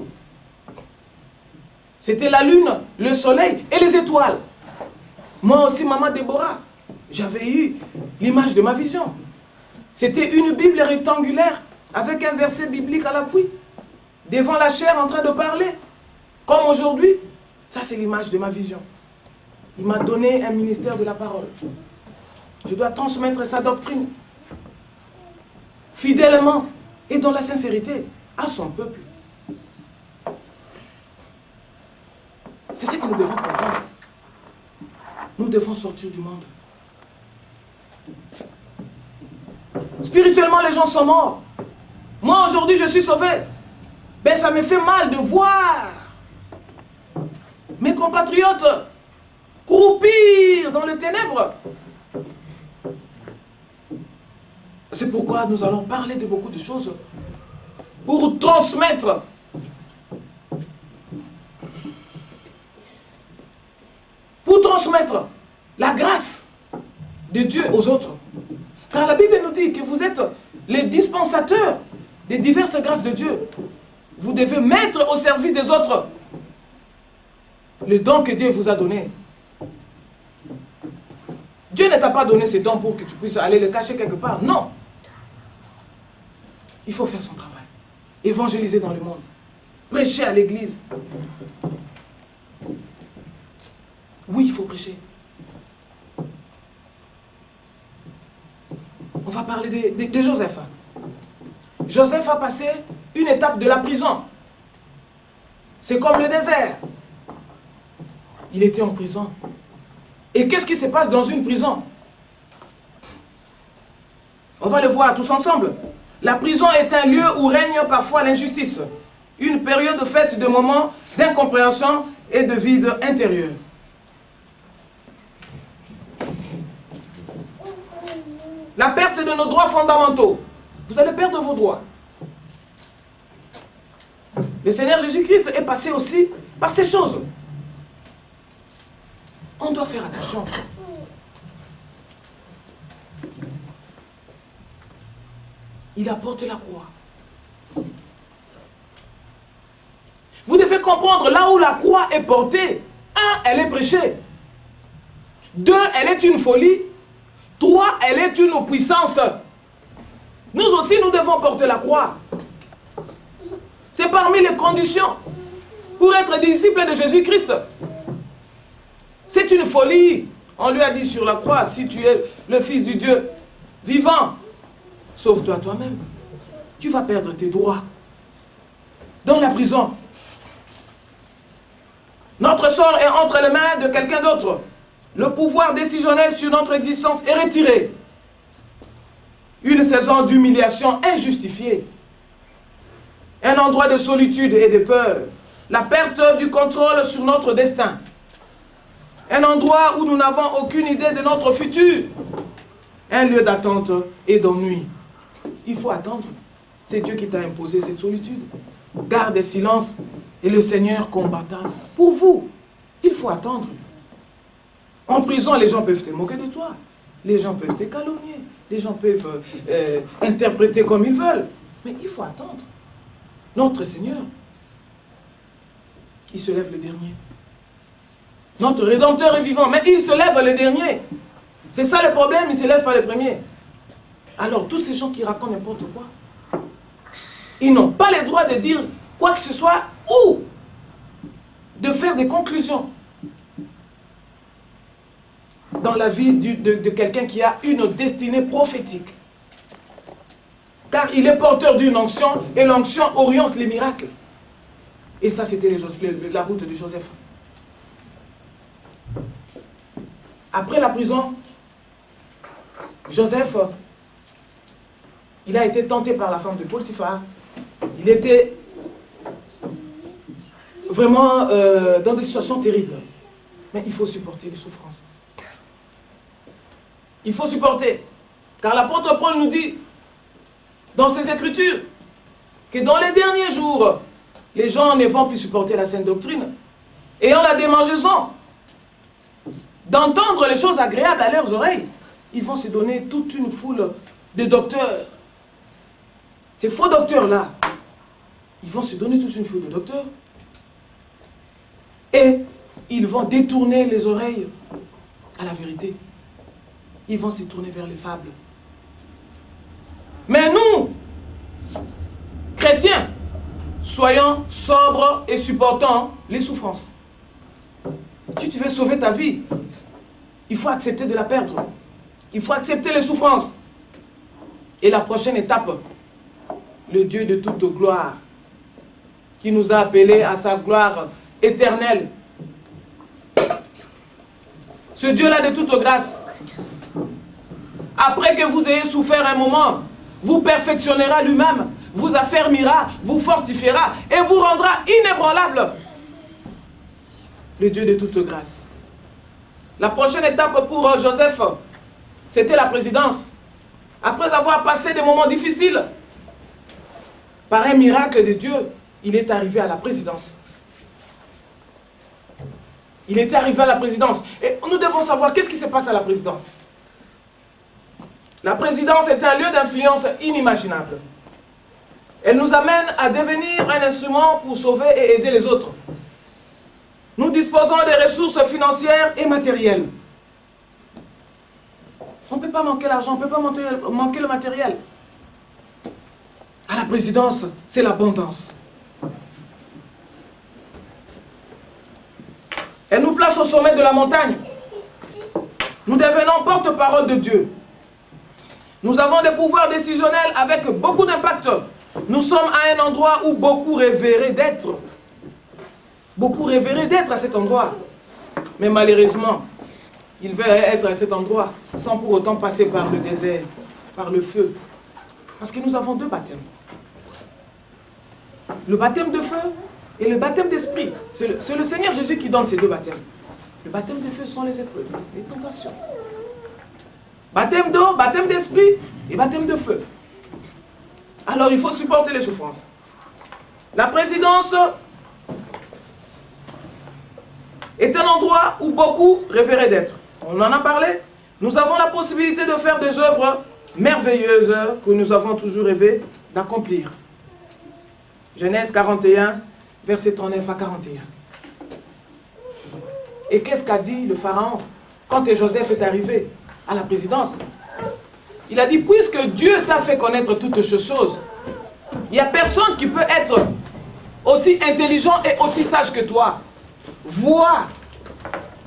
C'était la lune, le soleil et les étoiles. Moi aussi, maman Déborah, j'avais eu l'image de ma vision. C'était une Bible rectangulaire avec un verset biblique à l'appui. Devant la chair en train de parler. Comme aujourd'hui. Ça, c'est l'image de ma vision. Il m'a donné un ministère de la parole. Je dois transmettre sa doctrine. Fidèlement et dans la sincérité à son peuple. C'est ce que nous devons comprendre. Nous devons sortir du monde. Spirituellement, les gens sont morts. Moi, aujourd'hui, je suis sauvé. Ben, ça me fait mal de voir mes compatriotes croupir dans les ténèbres. C'est pourquoi nous allons parler de beaucoup de choses pour transmettre la grâce de Dieu aux autres. Car la Bible nous dit que vous êtes les dispensateurs des diverses grâces de Dieu. Vous devez mettre au service des autres le don que Dieu vous a donné. Dieu ne t'a pas donné ces dons pour que tu puisses aller le cacher quelque part. Non. Il faut faire son travail. Évangéliser dans le monde. Prêcher à l'église. Oui, il faut prêcher. On va parler de Joseph. Joseph a passé une étape de la prison. C'est comme le désert. Il était en prison. Et qu'est-ce qui se passe dans une prison? On va le voir tous ensemble. La prison est un lieu où règne parfois l'injustice. Une période faite de moments d'incompréhension et de vide intérieur. La perte de nos droits fondamentaux. Vous allez perdre vos droits. Le Seigneur Jésus-Christ est passé aussi par ces choses. On doit faire attention. Il a porté la croix. Vous devez comprendre, là où la croix est portée, 1, elle est prêchée. 2, elle est une folie. 3, elle est une puissance. Nous aussi, nous devons porter la croix. C'est parmi les conditions pour être disciple de Jésus-Christ. C'est une folie. On lui a dit sur la croix, si tu es le Fils du Dieu vivant, sauve-toi toi-même. Tu vas perdre tes droits dans la prison. Notre sort est entre les mains de quelqu'un d'autre. Le pouvoir décisionnel sur notre existence est retiré. Une saison d'humiliation injustifiée. Un endroit de solitude et de peur. La perte du contrôle sur notre destin. Un endroit où nous n'avons aucune idée de notre futur. Un lieu d'attente et d'ennui. Il faut attendre. C'est Dieu qui t'a imposé cette solitude. Garde silence et le Seigneur combattra pour vous. Il faut attendre. En prison, les gens peuvent te moquer de toi. Les gens peuvent te calomnier. Les gens peuvent interpréter comme ils veulent. Mais il faut attendre. Notre Seigneur, il se lève le dernier. Notre Rédempteur est vivant, mais il se lève le dernier. C'est ça le problème, il ne se lève pas le premier. Alors, tous ces gens qui racontent n'importe quoi, ils n'ont pas le droit de dire quoi que ce soit ou de faire des conclusions dans la vie de quelqu'un qui a une destinée prophétique. Car il est porteur d'une onction et l'onction oriente les miracles. Et ça, c'était la route de Joseph. Après la prison, Joseph, il a été tenté par la femme de Potiphar. Il était vraiment dans des situations terribles. Mais il faut supporter les souffrances. Il faut supporter. Car l'apôtre Paul nous dit, dans ses Écritures, que dans les derniers jours, les gens ne vont plus supporter la saine doctrine, ayant la démangeaison d'entendre les choses agréables à leurs oreilles. Ils vont se donner toute une foule de docteurs. Ces faux docteurs-là, ils vont se donner toute une foule de docteurs. Et ils vont détourner les oreilles à la vérité. Ils vont se tourner vers les fables. Mais nous, chrétiens, soyons sobres et supportons les souffrances. Si tu veux sauver ta vie, il faut accepter de la perdre. Il faut accepter les souffrances. Et la prochaine étape, le Dieu de toute gloire, qui nous a appelés à sa gloire éternelle. Ce Dieu-là de toute grâce, après que vous ayez souffert un moment, vous perfectionnera lui-même, vous affermira, vous fortifiera et vous rendra inébranlable. Le Dieu de toute grâce. La prochaine étape pour Joseph, c'était la présidence. Après avoir passé des moments difficiles, par un miracle de Dieu, il est arrivé à la présidence. Il était arrivé à la présidence. Et nous devons savoir qu'est-ce qui se passe à la présidence. La présidence est un lieu d'influence inimaginable. Elle nous amène à devenir un instrument pour sauver et aider les autres. Nous disposons des ressources financières et matérielles. On ne peut pas manquer l'argent, on ne peut pas manquer le matériel. À la présidence, c'est l'abondance. Elle nous place au sommet de la montagne. Nous devenons porte-parole de Dieu. Nous avons des pouvoirs décisionnels avec beaucoup d'impact. Nous sommes à un endroit où beaucoup rêveraient d'être. Beaucoup rêveraient d'être à cet endroit. Mais malheureusement, ils veulent être à cet endroit sans pour autant passer par le désert, par le feu. Parce que nous avons deux baptêmes. Le baptême de feu et le baptême d'esprit. C'est le Seigneur Jésus qui donne ces deux baptêmes. Le baptême de feu sont les épreuves, les tentations. Baptême d'eau, baptême d'esprit et baptême de feu. Alors il faut supporter les souffrances. La présidence est un endroit où beaucoup rêveraient d'être. On en a parlé. Nous avons la possibilité de faire des œuvres merveilleuses que nous avons toujours rêvé d'accomplir. Genèse 41, verset 39 à 41. Et qu'est-ce qu'a dit le Pharaon quand Joseph est arrivé à la présidence? Il a dit, puisque Dieu t'a fait connaître toutes ces choses, il n'y a personne qui peut être aussi intelligent et aussi sage que toi. Vois,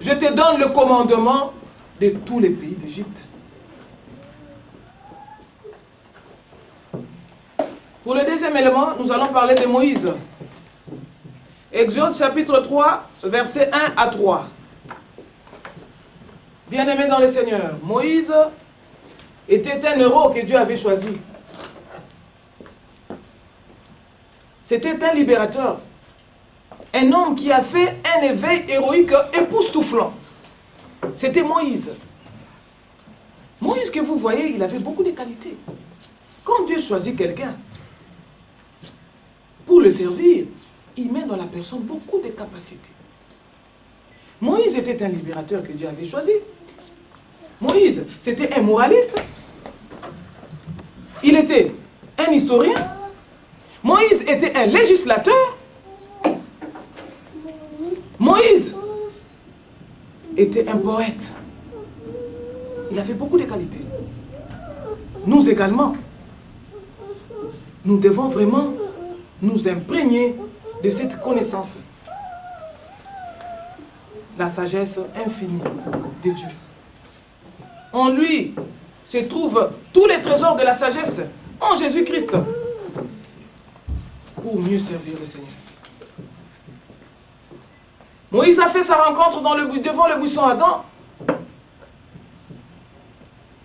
je te donne le commandement de tous les pays d'Égypte. Pour le deuxième élément, nous allons parler de Moïse. Exode chapitre 3, versets 1 à 3. Bien-aimé dans le Seigneur, Moïse était un héros que Dieu avait choisi. C'était un libérateur. Un homme qui a fait un éveil héroïque époustouflant. C'était Moïse. Moïse que vous voyez, il avait beaucoup de qualités. Quand Dieu choisit quelqu'un pour le servir, il met dans la personne beaucoup de capacités. Moïse était un libérateur que Dieu avait choisi. Moïse, c'était un moraliste. Il était un historien. Moïse était un législateur. Moïse était un poète. Il avait beaucoup de qualités. Nous également, nous devons vraiment nous imprégner de cette connaissance. La sagesse infinie de Dieu. En lui se trouvent tous les trésors de la sagesse en Jésus-Christ pour mieux servir le Seigneur. Moïse a fait sa rencontre devant le buisson Adam.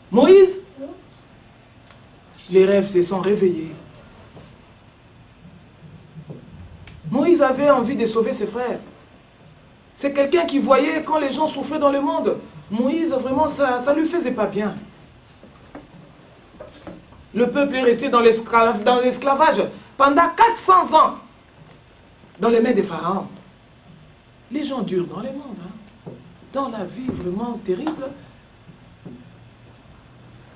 Moïse, les rêves se sont réveillés. Moïse avait envie de sauver ses frères. C'est quelqu'un qui voyait quand les gens souffraient dans le monde. Moïse, vraiment, ça ne lui faisait pas bien. Le peuple est resté dans l'esclavage pendant 400 ans dans les mains des pharaons. Les gens durent dans le monde. Dans la vie vraiment terrible.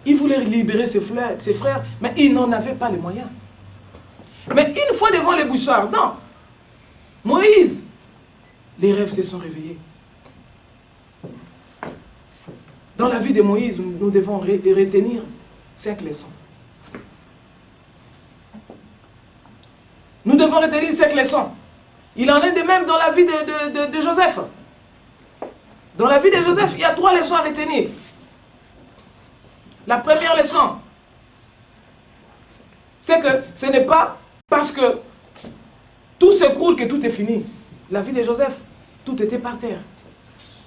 Il voulait libérer ses frères, mais il n'en avait pas les moyens. Mais une fois devant les buissons ardents, Moïse, les rêves se sont réveillés. Dans la vie de Moïse, nous devons retenir 5 leçons. Nous devons retenir 5 leçons. Il en est de même dans la vie de Joseph. Dans la vie de Joseph, il y a 3 leçons à retenir. La première leçon, c'est que ce n'est pas parce que tout s'écroule que tout est fini. La vie de Joseph, tout était par terre.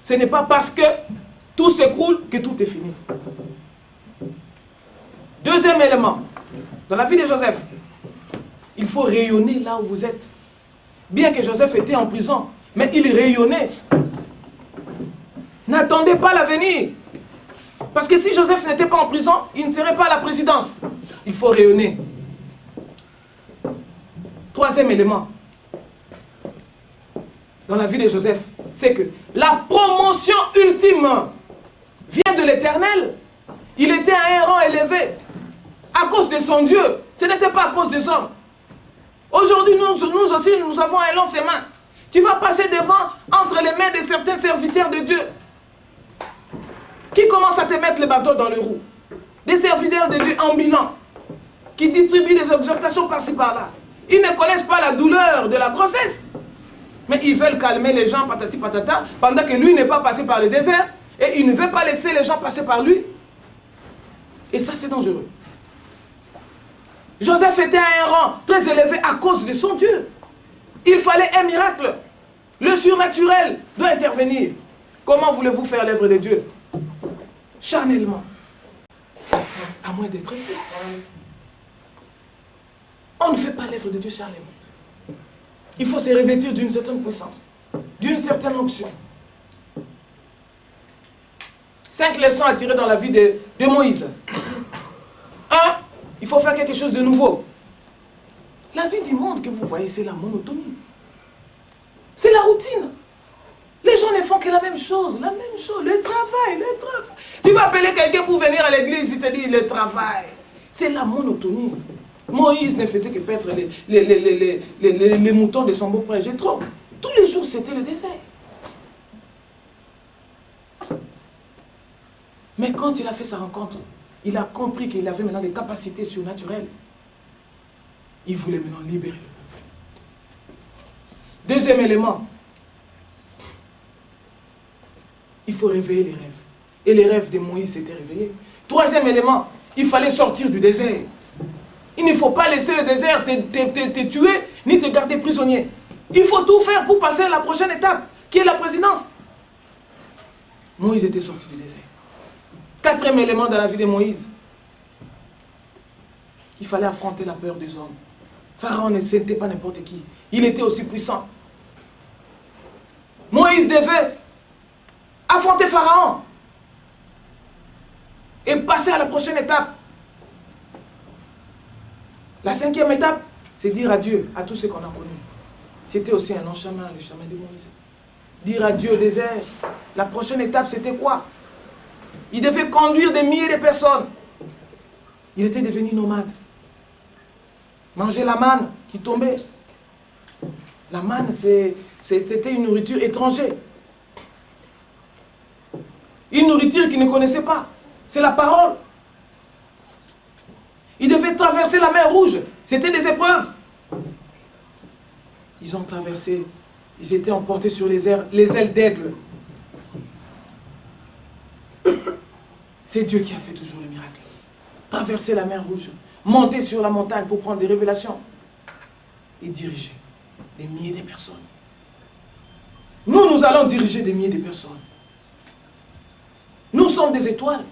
Ce n'est pas parce que tout s'écroule que tout est fini. Deuxième élément, dans la vie de Joseph, il faut rayonner là où vous êtes. Bien que Joseph était en prison, mais il rayonnait. N'attendez pas l'avenir. Parce que si Joseph n'était pas en prison, il ne serait pas à la présidence. Il faut rayonner. Troisième élément, dans la vie de Joseph, c'est que la promotion ultime vient de l'Éternel. Il était à un rang élevé à cause de son Dieu. Ce n'était pas à cause des hommes. Aujourd'hui, nous aussi, nous avons un lancement. Tu vas passer devant, entre les mains de certains serviteurs de Dieu, qui commencent à te mettre les bateaux dans les roues. Des serviteurs de Dieu ambulants, qui distribuent des exhortations par-ci par-là. Ils ne connaissent pas la douleur de la grossesse. Mais ils veulent calmer les gens, patati patata, pendant que lui n'est pas passé par le désert, et il ne veut pas laisser les gens passer par lui. Et ça, c'est dangereux. Joseph était à un rang très élevé à cause de son Dieu. Il fallait un miracle. Le surnaturel doit intervenir. Comment voulez-vous faire l'œuvre de Dieu? Charnellement. À moins d'être fou. On ne fait pas l'œuvre de Dieu charnellement. Il faut se revêtir d'une certaine puissance, d'une certaine onction. 5 leçons à tirer dans la vie de Moïse. 1. Il faut faire quelque chose de nouveau. La vie du monde que vous voyez, c'est la monotonie. C'est la routine. Les gens ne font que la même chose, le travail. Tu vas appeler quelqu'un pour venir à l'église, il te dit le travail. C'est la monotonie. Moïse ne faisait que paître les moutons de son beau-frère Jéthro. Tous les jours, c'était le désert. Mais quand il a fait sa rencontre, il a compris qu'il avait maintenant des capacités surnaturelles. Il voulait maintenant libérer le peuple. Deuxième élément, il faut réveiller les rêves. Et les rêves de Moïse s'étaient réveillés. Troisième élément, il fallait sortir du désert. Il ne faut pas laisser le désert te tuer, ni te garder prisonnier. Il faut tout faire pour passer à la prochaine étape, qui est la présidence. Moïse était sorti du désert. Quatrième élément dans la vie de Moïse, il fallait affronter la peur des hommes. Pharaon n'était pas n'importe qui. Il était aussi puissant. Moïse devait affronter Pharaon et passer à la prochaine étape. La cinquième étape, c'est dire adieu à tous ceux qu'on a connus. C'était aussi un long chemin, le chemin de Moïse. Dire adieu au désert. La prochaine étape, c'était quoi? Il devait conduire des milliers de personnes. Il était devenu nomade. Manger la manne qui tombait. La manne, c'était une nourriture étrangère. Une nourriture qu'il ne connaissait pas. C'est la parole. Ils devaient traverser la mer Rouge. C'était des épreuves. Ils ont traversé. Ils étaient emportés sur les ailes d'aigle. C'est Dieu qui a fait toujours le miracle. Traverser la mer Rouge. Monter sur la montagne pour prendre des révélations. Et diriger des milliers de personnes. Nous allons diriger des milliers de personnes. Nous sommes des étoiles.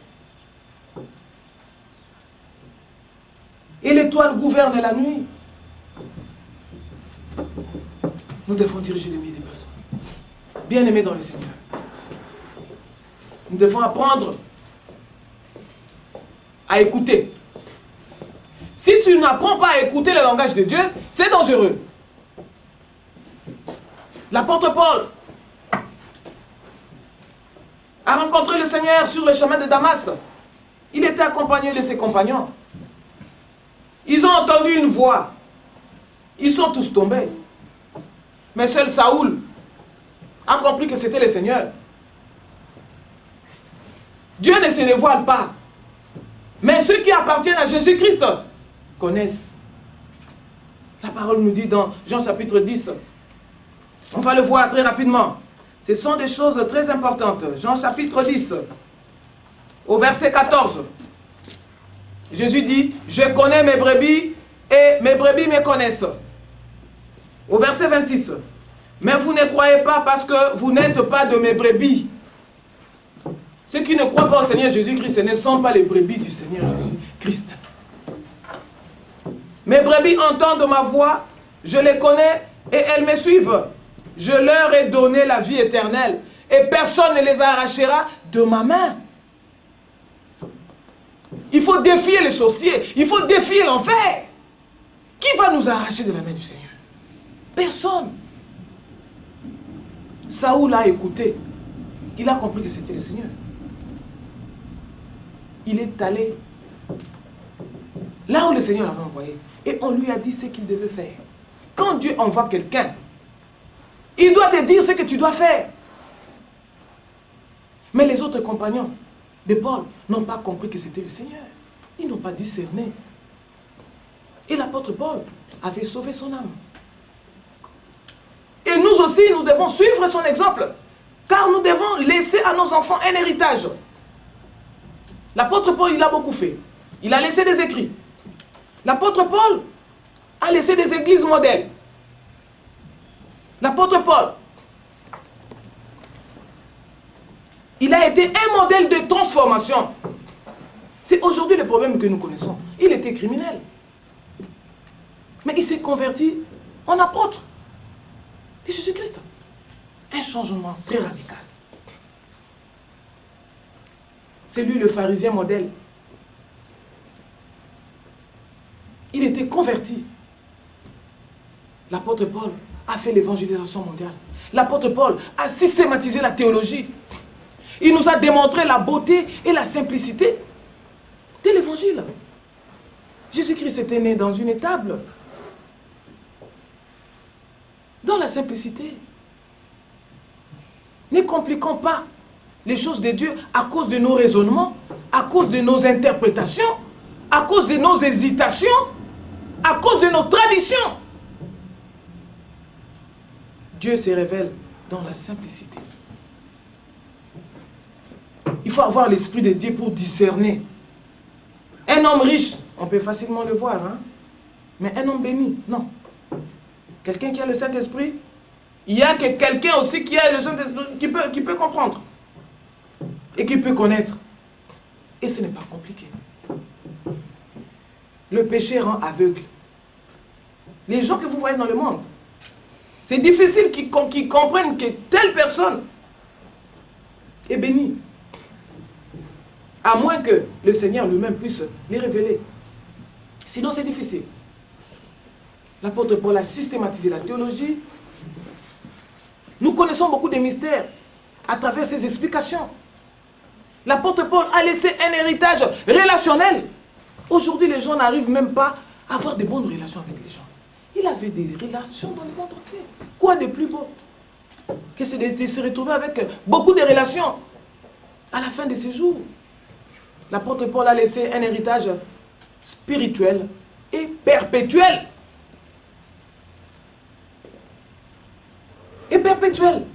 Et l'étoile gouverne la nuit. Nous devons diriger des milliers de personnes. Bien-aimés dans le Seigneur. Nous devons apprendre à écouter. Si tu n'apprends pas à écouter le langage de Dieu, c'est dangereux. L'apôtre Paul a rencontré le Seigneur sur le chemin de Damas. Il était accompagné de ses compagnons. Ils ont entendu une voix. Ils sont tous tombés. Mais seul Saoul a compris que c'était le Seigneur. Dieu ne se dévoile pas. Mais ceux qui appartiennent à Jésus-Christ connaissent. La parole nous dit dans Jean chapitre 10. On va le voir très rapidement. Ce sont des choses très importantes. Jean chapitre 10, au verset 14. Jésus dit, je connais mes brebis et mes brebis me connaissent. Au verset 26. Mais vous ne croyez pas parce que vous n'êtes pas de mes brebis. Ceux qui ne croient pas au Seigneur Jésus-Christ, ce ne sont pas les brebis du Seigneur Jésus-Christ. Mes brebis entendent ma voix, je les connais et elles me suivent. Je leur ai donné la vie éternelle et personne ne les arrachera de ma main. Il faut défier les sorciers, il faut défier l'enfer. Qui va nous arracher de la main du Seigneur? Personne. Saoul a écouté. Il a compris que c'était le Seigneur. Il est allé là où le Seigneur l'avait envoyé. Et on lui a dit ce qu'il devait faire. Quand Dieu envoie quelqu'un, il doit te dire ce que tu dois faire. Mais les autres compagnons de Paul n'ont pas compris que c'était le Seigneur. Ils n'ont pas discerné. Et l'apôtre Paul avait sauvé son âme. Et nous aussi, nous devons suivre son exemple. Car nous devons laisser à nos enfants un héritage. L'apôtre Paul, il a beaucoup fait. Il a laissé des écrits. L'apôtre Paul a laissé des églises modèles. L'apôtre Paul, il a été un modèle de transformation. C'est aujourd'hui le problème que nous connaissons. Il était criminel. Mais il s'est converti en apôtre de Jésus-Christ. Un changement très radical. C'est lui le pharisien modèle. Il était converti. L'apôtre Paul a fait l'évangélisation mondiale. L'apôtre Paul a systématisé la théologie. Il nous a démontré la beauté et la simplicité de l'évangile. Jésus-Christ était né dans une étable. Dans la simplicité. Ne compliquons pas les choses de Dieu à cause de nos raisonnements, à cause de nos interprétations, à cause de nos hésitations, à cause de nos traditions. Dieu se révèle dans la simplicité. Il faut avoir l'esprit de Dieu pour discerner. Un homme riche, on peut facilement le voir, hein? Mais un homme béni, non. Quelqu'un qui a le Saint-Esprit, il y a que quelqu'un aussi qui a le Saint-Esprit qui peut comprendre et qui peut connaître. Et ce n'est pas compliqué. Le péché rend aveugle. Les gens que vous voyez dans le monde, c'est difficile qu'ils comprennent que telle personne est bénie. À moins que le Seigneur lui-même puisse les révéler. Sinon, c'est difficile. L'apôtre Paul a systématisé la théologie. Nous connaissons beaucoup de mystères à travers ses explications. L'apôtre Paul a laissé un héritage relationnel. Aujourd'hui, les gens n'arrivent même pas à avoir de bonnes relations avec les gens. Il avait des relations dans le monde entier. Quoi de plus beau que de se retrouver avec beaucoup de relations à la fin de ses jours. L'apôtre Paul a laissé un héritage spirituel et perpétuel. Et perpétuel.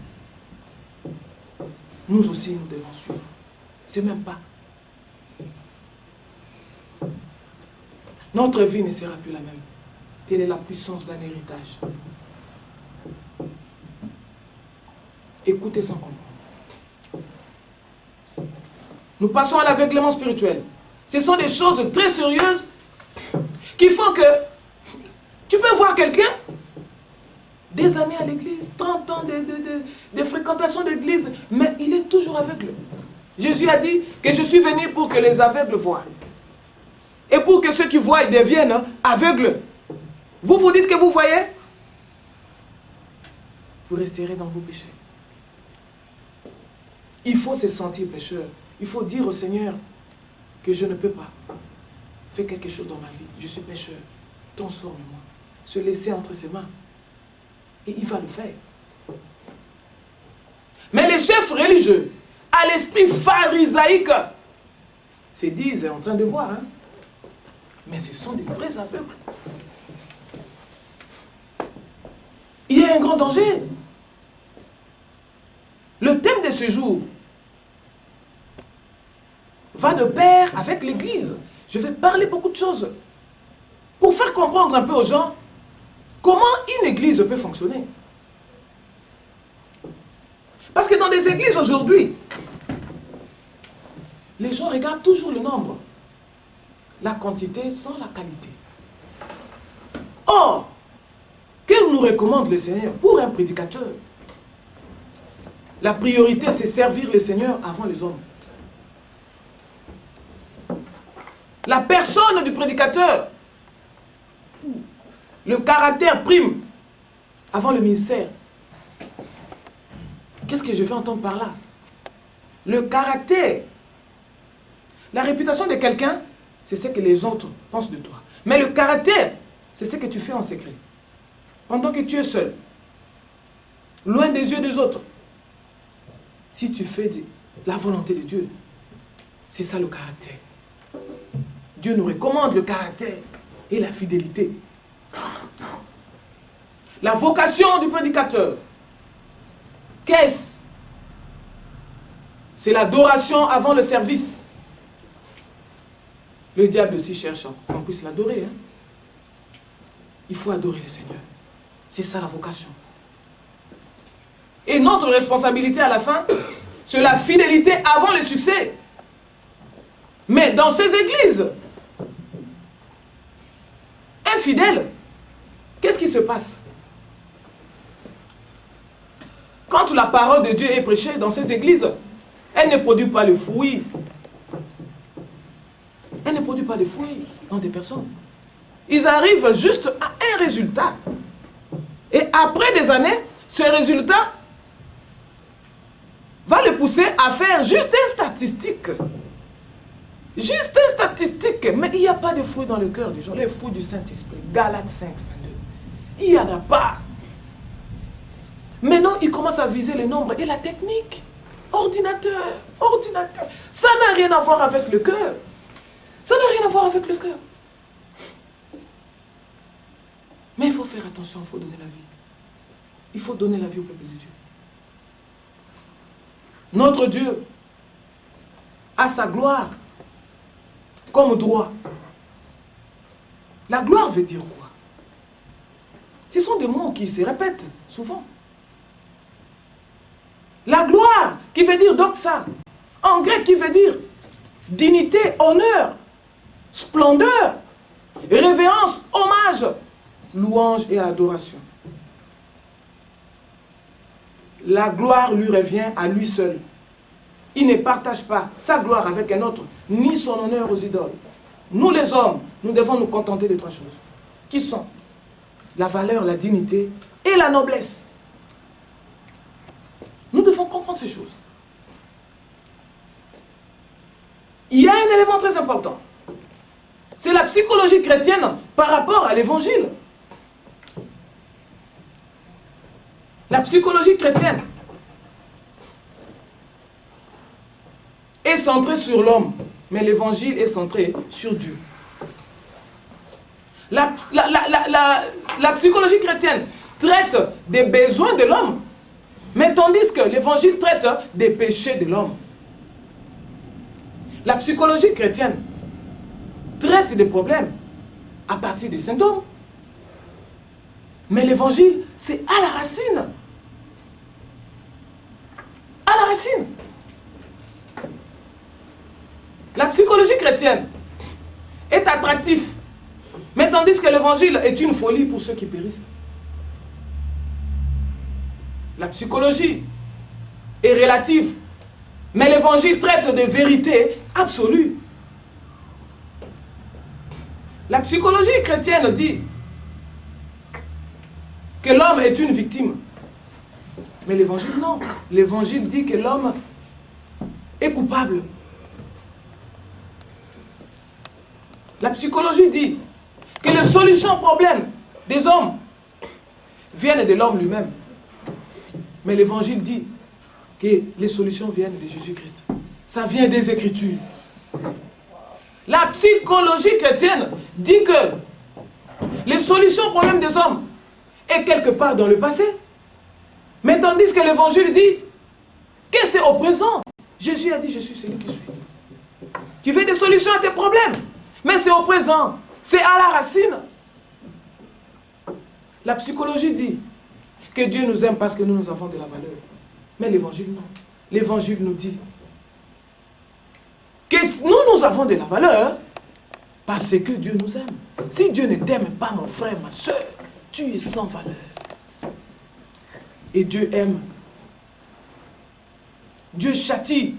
Nous aussi, nous devons suivre. C'est même pas. Notre vie ne sera plus la même. Telle est la puissance d'un héritage. Écoutez sans comprendre. Nous passons à l'aveuglement spirituel. Ce sont des choses très sérieuses qui font que tu peux voir quelqu'un des années à l'église, 30 ans de fréquentation d'église, mais il est toujours aveugle. Jésus a dit que je suis venu pour que les aveugles voient. Et pour que ceux qui voient deviennent aveugles. Vous vous dites que vous voyez, vous resterez dans vos péchés. Il faut se sentir pécheur. Il faut dire au Seigneur que je ne peux pas. Fais quelque chose dans ma vie. Je suis pécheur. Transforme-moi. Se laisser entre ses mains. Et il va le faire. Mais les chefs religieux, à l'esprit pharisaïque, se disent en train de voir, hein? Mais ce sont des vrais aveugles. Il y a un grand danger. Le thème de ce jour va de pair avec l'Église. Je vais parler beaucoup de choses pour faire comprendre un peu aux gens comment une église peut fonctionner. Parce que dans des églises aujourd'hui, les gens regardent toujours le nombre, la quantité sans la qualité. Or, que nous recommande le Seigneur pour un prédicateur? La priorité, c'est servir le Seigneur avant les hommes. La personne du prédicateur, le caractère prime avant le ministère. Qu'est-ce que je vais entendre par là? Le caractère. La réputation de quelqu'un, c'est ce que les autres pensent de toi. Mais le caractère, c'est ce que tu fais en secret. Pendant que tu es seul, loin des yeux des autres. Si tu fais la volonté de Dieu, c'est ça le caractère. Dieu nous recommande le caractère et la fidélité. La vocation du prédicateur, qu'est-ce? C'est l'adoration avant le service. Le diable aussi cherche qu'on puisse l'adorer. Hein? Il faut adorer le Seigneur. C'est ça la vocation. Et notre responsabilité à la fin, c'est la fidélité avant le succès. Mais dans ces églises, infidèles, qu'est-ce qui se passe? Quand la parole de Dieu est prêchée dans ces églises, elle ne produit pas le fruit. Elle ne produit pas de fruits dans des personnes. Ils arrivent juste à un résultat. Et après des années, ce résultat va le pousser à faire juste une statistique. Juste une statistique. Mais il n'y a pas de fruits dans le cœur des gens. Les fruits du Saint-Esprit. Galates 5, 22. Il n'y en a pas. Maintenant, il commence à viser les nombres et la technique. Ordinateur, ordinateur. Ça n'a rien à voir avec le cœur. Ça n'a rien à voir avec le cœur. Mais il faut faire attention, il faut donner la vie. il faut donner la vie au peuple de Dieu. Notre Dieu a sa gloire comme droit. La gloire veut dire quoi? Ce sont des mots qui se répètent souvent. La gloire, qui veut dire doxa, en grec qui veut dire dignité, honneur, splendeur, révérence, hommage, louange et adoration. La gloire lui revient à lui seul. Il ne partage pas sa gloire avec un autre, ni son honneur aux idoles. Nous les hommes, nous devons nous contenter de trois choses. Qui sont la valeur, la dignité et la noblesse. Nous devons comprendre ces choses. Il y a un élément très important. C'est la psychologie chrétienne par rapport à l'évangile. La psychologie chrétienne est centrée sur l'homme, mais l'évangile est centré sur Dieu. La psychologie chrétienne traite des besoins de l'homme, mais tandis que l'évangile traite des péchés de l'homme. La psychologie chrétienne traite des problèmes à partir des symptômes, mais l'évangile, c'est à la racine. À la racine. La psychologie chrétienne est attractive, mais tandis que l'évangile est une folie pour ceux qui périssent. La psychologie est relative, mais l'évangile traite de vérité absolue. La psychologie chrétienne dit que l'homme est une victime. Mais l'évangile, non. L'évangile dit que l'homme est coupable. La psychologie dit que les solutions aux problèmes des hommes viennent de l'homme lui-même. Mais l'évangile dit que les solutions viennent de Jésus-Christ. Ça vient des Écritures. La psychologie chrétienne dit que les solutions aux problèmes des hommes est quelque part dans le passé. Mais tandis que l'évangile dit que c'est au présent. Jésus a dit, je suis celui qui suis. Tu veux des solutions à tes problèmes, mais c'est au présent. C'est à la racine. La psychologie dit que Dieu nous aime parce que nous avons de la valeur. Mais l'évangile, non. L'évangile nous dit que nous avons de la valeur parce que Dieu nous aime. Si Dieu ne t'aime pas, mon frère, ma soeur, tu es sans valeur. Et Dieu aime. Dieu châtie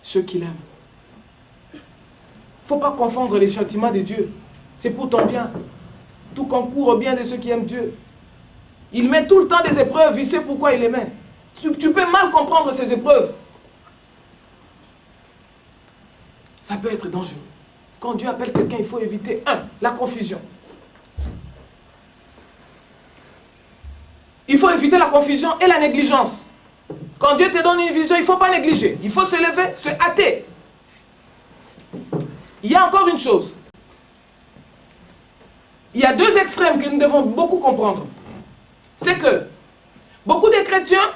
ceux qu'il aime. Il ne faut pas confondre les châtiments de Dieu. C'est pour ton bien. Tout concourt au bien de ceux qui aiment Dieu. Il met tout le temps des épreuves. Il sait pourquoi il les met. Tu peux mal comprendre ces épreuves. Ça peut être dangereux. Quand Dieu appelle quelqu'un, il faut éviter, la confusion. Il faut éviter la confusion et la négligence. Quand Dieu te donne une vision, il ne faut pas négliger. Il faut se lever, se hâter. Il y a encore une chose. Il y a deux extrêmes que nous devons beaucoup comprendre. C'est que beaucoup de chrétiens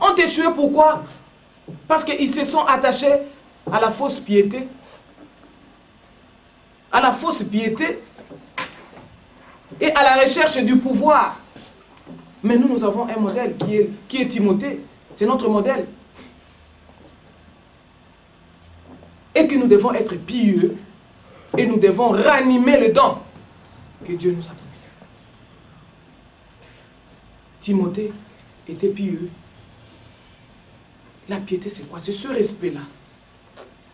ont échoué. Pourquoi? Parce qu'ils se sont attachés à la fausse piété. À la fausse piété et à la recherche du pouvoir. Mais nous avons un modèle qui est Timothée. C'est notre modèle. Et que nous devons être pieux et nous devons ranimer le don que Dieu nous a donné. Timothée était pieux. La piété, c'est quoi? C'est ce respect-là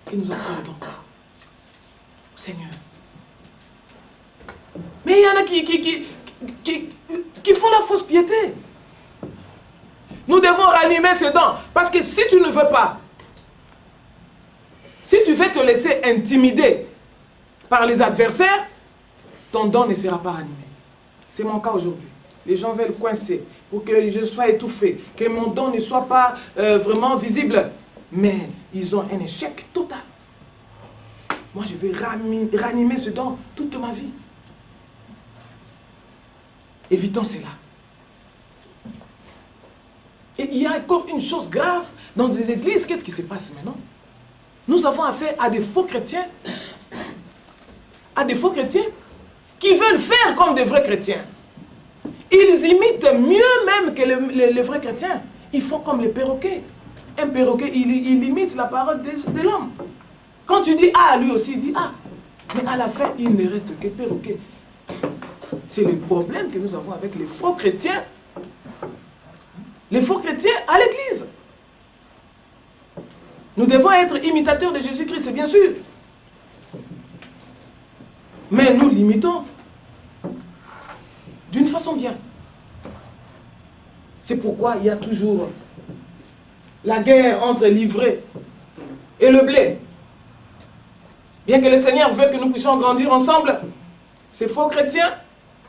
qui nous accorde encore. Seigneur. Mais il y en a qui font la fausse piété. Nous devons ranimer ce don. Parce que si tu ne veux pas, si tu veux te laisser intimider par les adversaires, ton don ne sera pas ranimé. C'est mon cas aujourd'hui. Les gens veulent coincer pour que je sois étouffé, que mon don ne soit pas vraiment visible. Mais ils ont un échec total. Moi, je vais ranimer ce don toute ma vie. Évitons cela. il y a comme une chose grave dans les églises. Qu'est-ce qui se passe maintenant? Nous avons affaire à des faux chrétiens. À des faux chrétiens qui veulent faire comme des vrais chrétiens. Ils imitent mieux même que les vrais chrétiens. Ils font comme les perroquets. Un perroquet, il imite la parole de l'homme. Quand tu dis A, lui aussi il dit A. Mais à la fin, il ne reste que perroquet. C'est le problème que nous avons avec les faux chrétiens. Les faux chrétiens à l'église. Nous devons être imitateurs de Jésus-Christ, c'est bien sûr. Mais nous l'imitons. D'une façon bien. C'est pourquoi il y a toujours la guerre entre l'ivraie et le blé. Bien que le Seigneur veut que nous puissions grandir ensemble, ces faux chrétiens,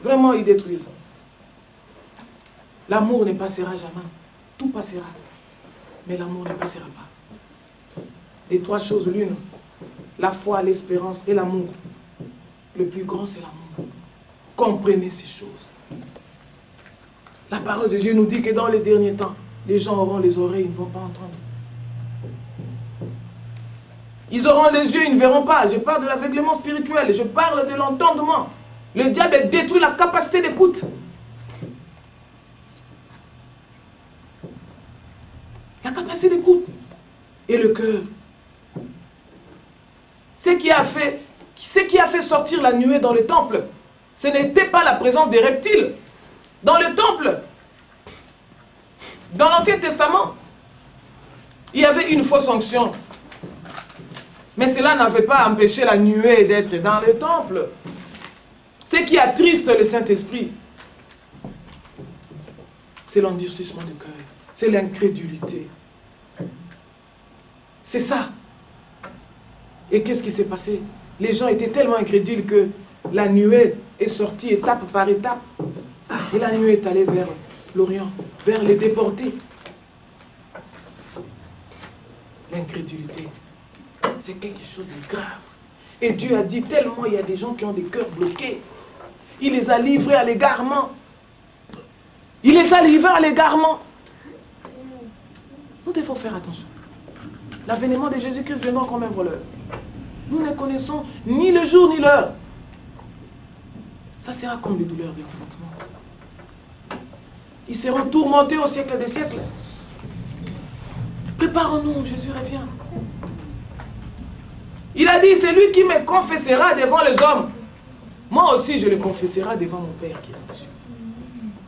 vraiment, ils détruisent. L'amour ne passera jamais. Tout passera. Mais l'amour ne passera pas. Les trois choses l'une, la foi, l'espérance et l'amour. Le plus grand, c'est l'amour. Comprenez ces choses. La parole de Dieu nous dit que dans les derniers temps, les gens auront les oreilles, ils ne vont pas entendre. Ils auront les yeux, ils ne verront pas. Je parle de l'aveuglement spirituel, je parle de l'entendement. Le diable détruit la capacité d'écoute. La capacité d'écoute. Et le cœur. Ce qui a fait sortir la nuée dans le temple, ce n'était pas la présence des reptiles. Dans le temple, dans l'Ancien Testament, il y avait une fausse onction. Mais cela n'avait pas empêché la nuée d'être dans le temple. Ce qui attriste le Saint-Esprit, c'est l'endurcissement du cœur, c'est l'incrédulité. C'est ça. Et qu'est-ce qui s'est passé? Les gens étaient tellement incrédules que la nuée est sortie étape par étape. Et la nuée est allée vers l'Orient, vers les déportés. L'incrédulité, c'est quelque chose de grave. Et Dieu a dit tellement il y a des gens qui ont des cœurs bloqués. Il les a livrés à l'égarement. Il les a livrés à l'égarement. Nous devons faire attention. L'avènement de Jésus-Christ viendra comme un voleur. Nous ne connaissons ni le jour ni l'heure. Ça sera comme les douleurs de l'enfantement. Ils seront tourmentés au siècle des siècles. Préparons-nous, Jésus revient. Il a dit, c'est lui qui me confessera devant les hommes. Moi aussi, je le confesserai devant mon Père qui est aux cieux.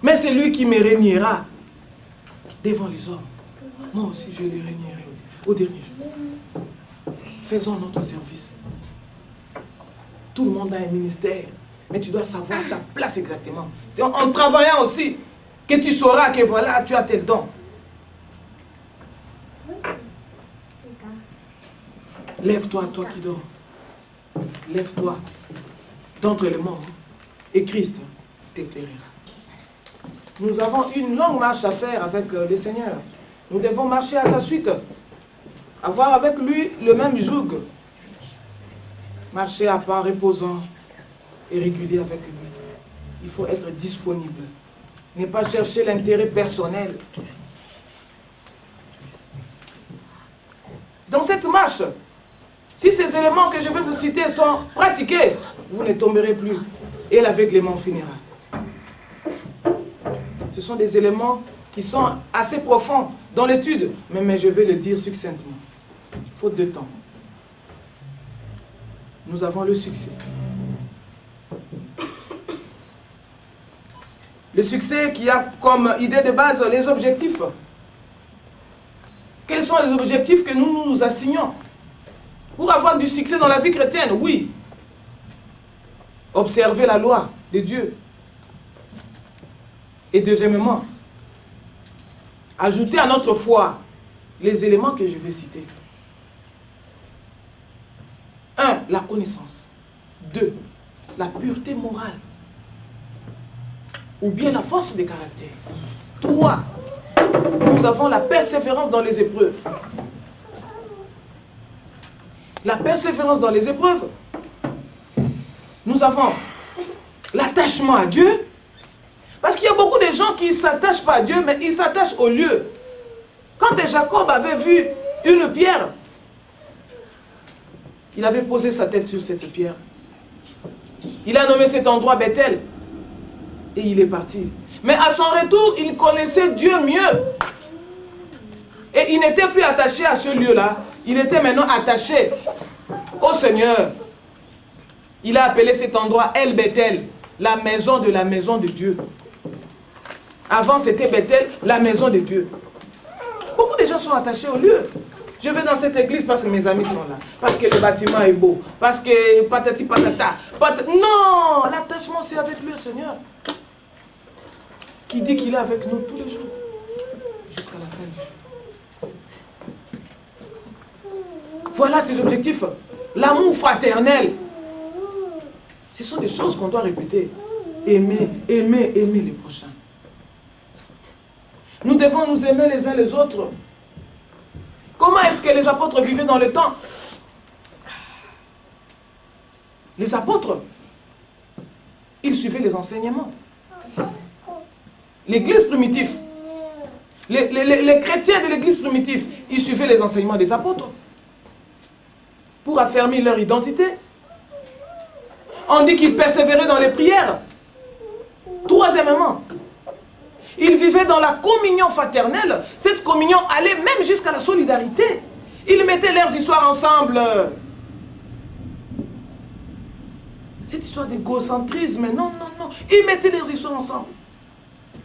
Mais c'est lui qui me régnera devant les hommes. Moi aussi, je le régnerai au dernier jour. Faisons notre service. Tout le monde a un ministère, mais tu dois savoir ta place exactement. C'est en travaillant aussi que tu sauras que voilà, tu as tes dons. Lève-toi, toi qui dors. Lève-toi d'entre les morts et Christ t'éclairera. Nous avons une longue marche à faire avec le Seigneur. Nous devons marcher à sa suite. Avoir avec lui le même joug. Marcher à pas reposant et régulier avec lui. Il faut être disponible. Ne pas chercher l'intérêt personnel. Dans cette marche, si ces éléments que je vais vous citer sont pratiqués, vous ne tomberez plus et l'aveuglement finira. Ce sont des éléments qui sont assez profonds dans l'étude, mais je vais le dire succinctement. Faute de temps. Nous avons le succès. Le succès qui a comme idée de base les objectifs. Quels sont les objectifs que nous nous assignons? Pour avoir du succès dans la vie chrétienne, oui. Observer la loi de Dieu. Et deuxièmement, ajouter à notre foi les éléments que je vais citer. 1. La connaissance. 2. La pureté morale. Ou bien la force de caractère. 3. Nous avons la persévérance dans les épreuves. La persévérance dans les épreuves. Nous avons l'attachement à Dieu. Parce qu'il y a beaucoup de gens qui ne s'attachent pas à Dieu, mais ils s'attachent au lieu. Quand Jacob avait vu une pierre, il avait posé sa tête sur cette pierre. Il a nommé cet endroit Bethel. Et il est parti. Mais à son retour, il connaissait Dieu mieux. Et il n'était plus attaché à ce lieu-là. Il était maintenant attaché au Seigneur. Il a appelé cet endroit El Bethel, la maison de Dieu. Avant, c'était Bethel, la maison de Dieu. Beaucoup de gens sont attachés au lieu. Je vais dans cette église parce que mes amis sont là. Parce que le bâtiment est beau. Parce que patati patata. Non, l'attachement c'est avec le Seigneur. Qui dit qu'il est avec nous tous les jours. Jusqu'à la fin du jour. Voilà ses objectifs. L'amour fraternel. Ce sont des choses qu'on doit répéter. Aimer, aimer, aimer les prochains. Nous devons nous aimer les uns les autres. Comment est-ce que les apôtres vivaient dans le temps? Les apôtres, ils suivaient les enseignements. L'église primitive, les chrétiens de l'église primitive, ils suivaient les enseignements des apôtres pour affermir leur identité. On dit qu'ils persévéraient dans les prières. Troisièmement, ils vivaient dans la communion fraternelle. Cette communion allait même jusqu'à la solidarité. Ils mettaient leurs histoires ensemble. Cette histoire d'égocentrisme, non, non, non. Ils mettaient leurs histoires ensemble.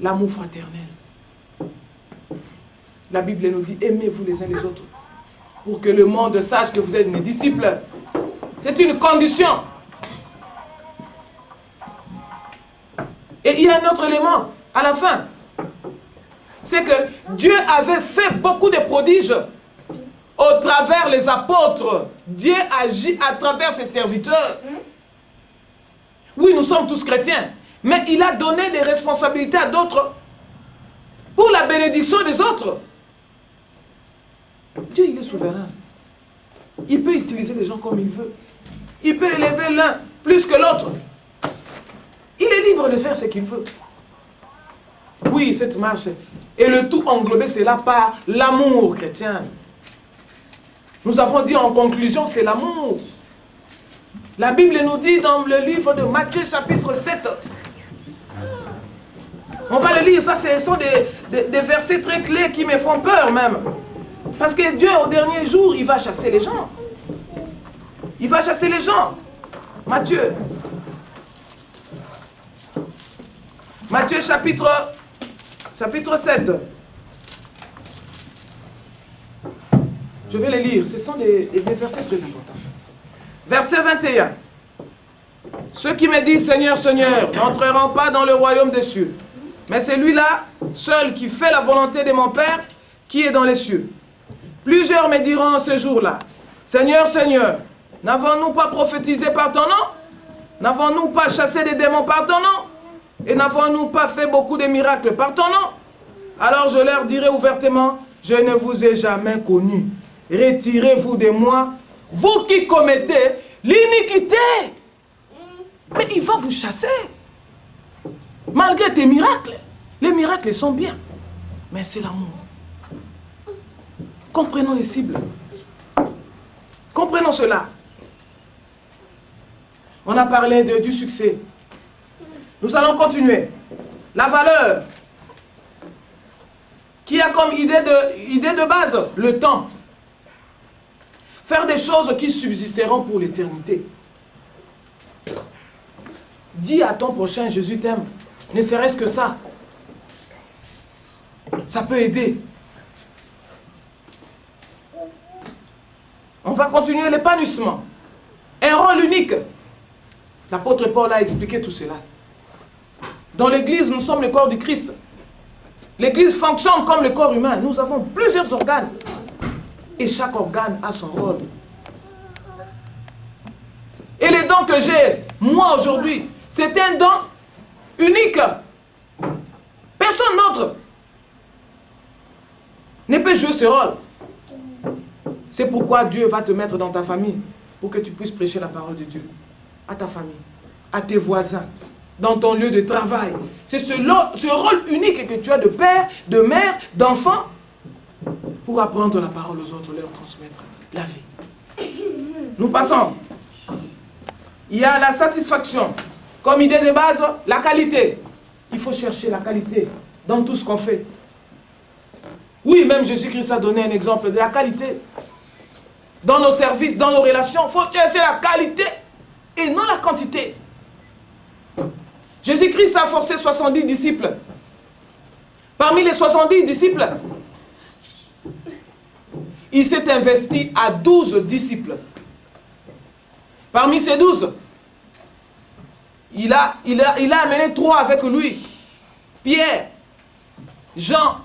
L'amour fraternel. La Bible nous dit, aimez-vous les uns les autres. Pour que le monde sache que vous êtes mes disciples. C'est une condition. Et il y a un autre élément à la fin. C'est que Dieu avait fait beaucoup de prodiges au travers les apôtres. Dieu agit à travers ses serviteurs. Oui, nous sommes tous chrétiens. Mais il a donné des responsabilités à d'autres pour la bénédiction des autres. Dieu, il est souverain. Il peut utiliser les gens comme il veut. Il peut élever l'un plus que l'autre. Il est libre de faire ce qu'il veut. Oui, cette marche. Et le tout englobé, c'est là par l'amour chrétien. Nous avons dit en conclusion, c'est l'amour. La Bible nous dit dans le livre de Matthieu chapitre 7. On va le lire, ça ce sont des versets très clés qui me font peur même. Parce que Dieu au dernier jour, il va chasser les gens. Il va chasser les gens. Matthieu. Matthieu chapitre 7. Je vais les lire, ce sont des versets très importants. Verset 21. Ceux qui me disent Seigneur, Seigneur, n'entreront pas dans le royaume des cieux, mais celui-là, seul qui fait la volonté de mon Père, qui est dans les cieux. Plusieurs me diront ce jour-là, Seigneur, Seigneur, n'avons-nous pas prophétisé par ton nom? N'avons-nous pas chassé des démons par ton nom? Et n'avons-nous pas fait beaucoup de miracles par ton nom? Alors je leur dirai ouvertement, je ne vous ai jamais connu. Retirez-vous de moi, vous qui commettez l'iniquité. Mais il va vous chasser. Malgré tes miracles. Les miracles sont bien. Mais c'est l'amour. Comprenons les cibles. Comprenons cela. On a parlé du succès. Nous allons continuer. La valeur. Qui a comme idée de base le temps. Faire des choses qui subsisteront pour l'éternité. Dis à ton prochain, Jésus t'aime. Ne serait-ce que ça. Ça peut aider. On va continuer l'épanouissement. Un rôle unique. L'apôtre Paul a expliqué tout cela. Dans l'église, nous sommes le corps du Christ. L'église fonctionne comme le corps humain. Nous avons plusieurs organes. Et chaque organe a son rôle. Et les dons que j'ai, moi aujourd'hui, c'est un don unique. Personne d'autre ne peut jouer ce rôle. C'est pourquoi Dieu va te mettre dans ta famille, pour que tu puisses prêcher la parole de Dieu. À ta famille, à tes voisins, dans ton lieu de travail. C'est ce rôle unique que tu as de père, de mère, d'enfant. pour apprendre la parole aux autres, leur transmettre la vie. Nous passons. Il y a la satisfaction. Comme idée de base, la qualité. Il faut chercher la qualité dans tout ce qu'on fait. Oui, même Jésus-Christ a donné un exemple de la qualité. Dans nos services, dans nos relations, il faut chercher la qualité et non la quantité. Jésus-Christ a forcé 70 disciples. Parmi les 70 disciples, il s'est investi à 12 disciples. Parmi ces 12, il a amené 3 avec lui. Pierre, Jean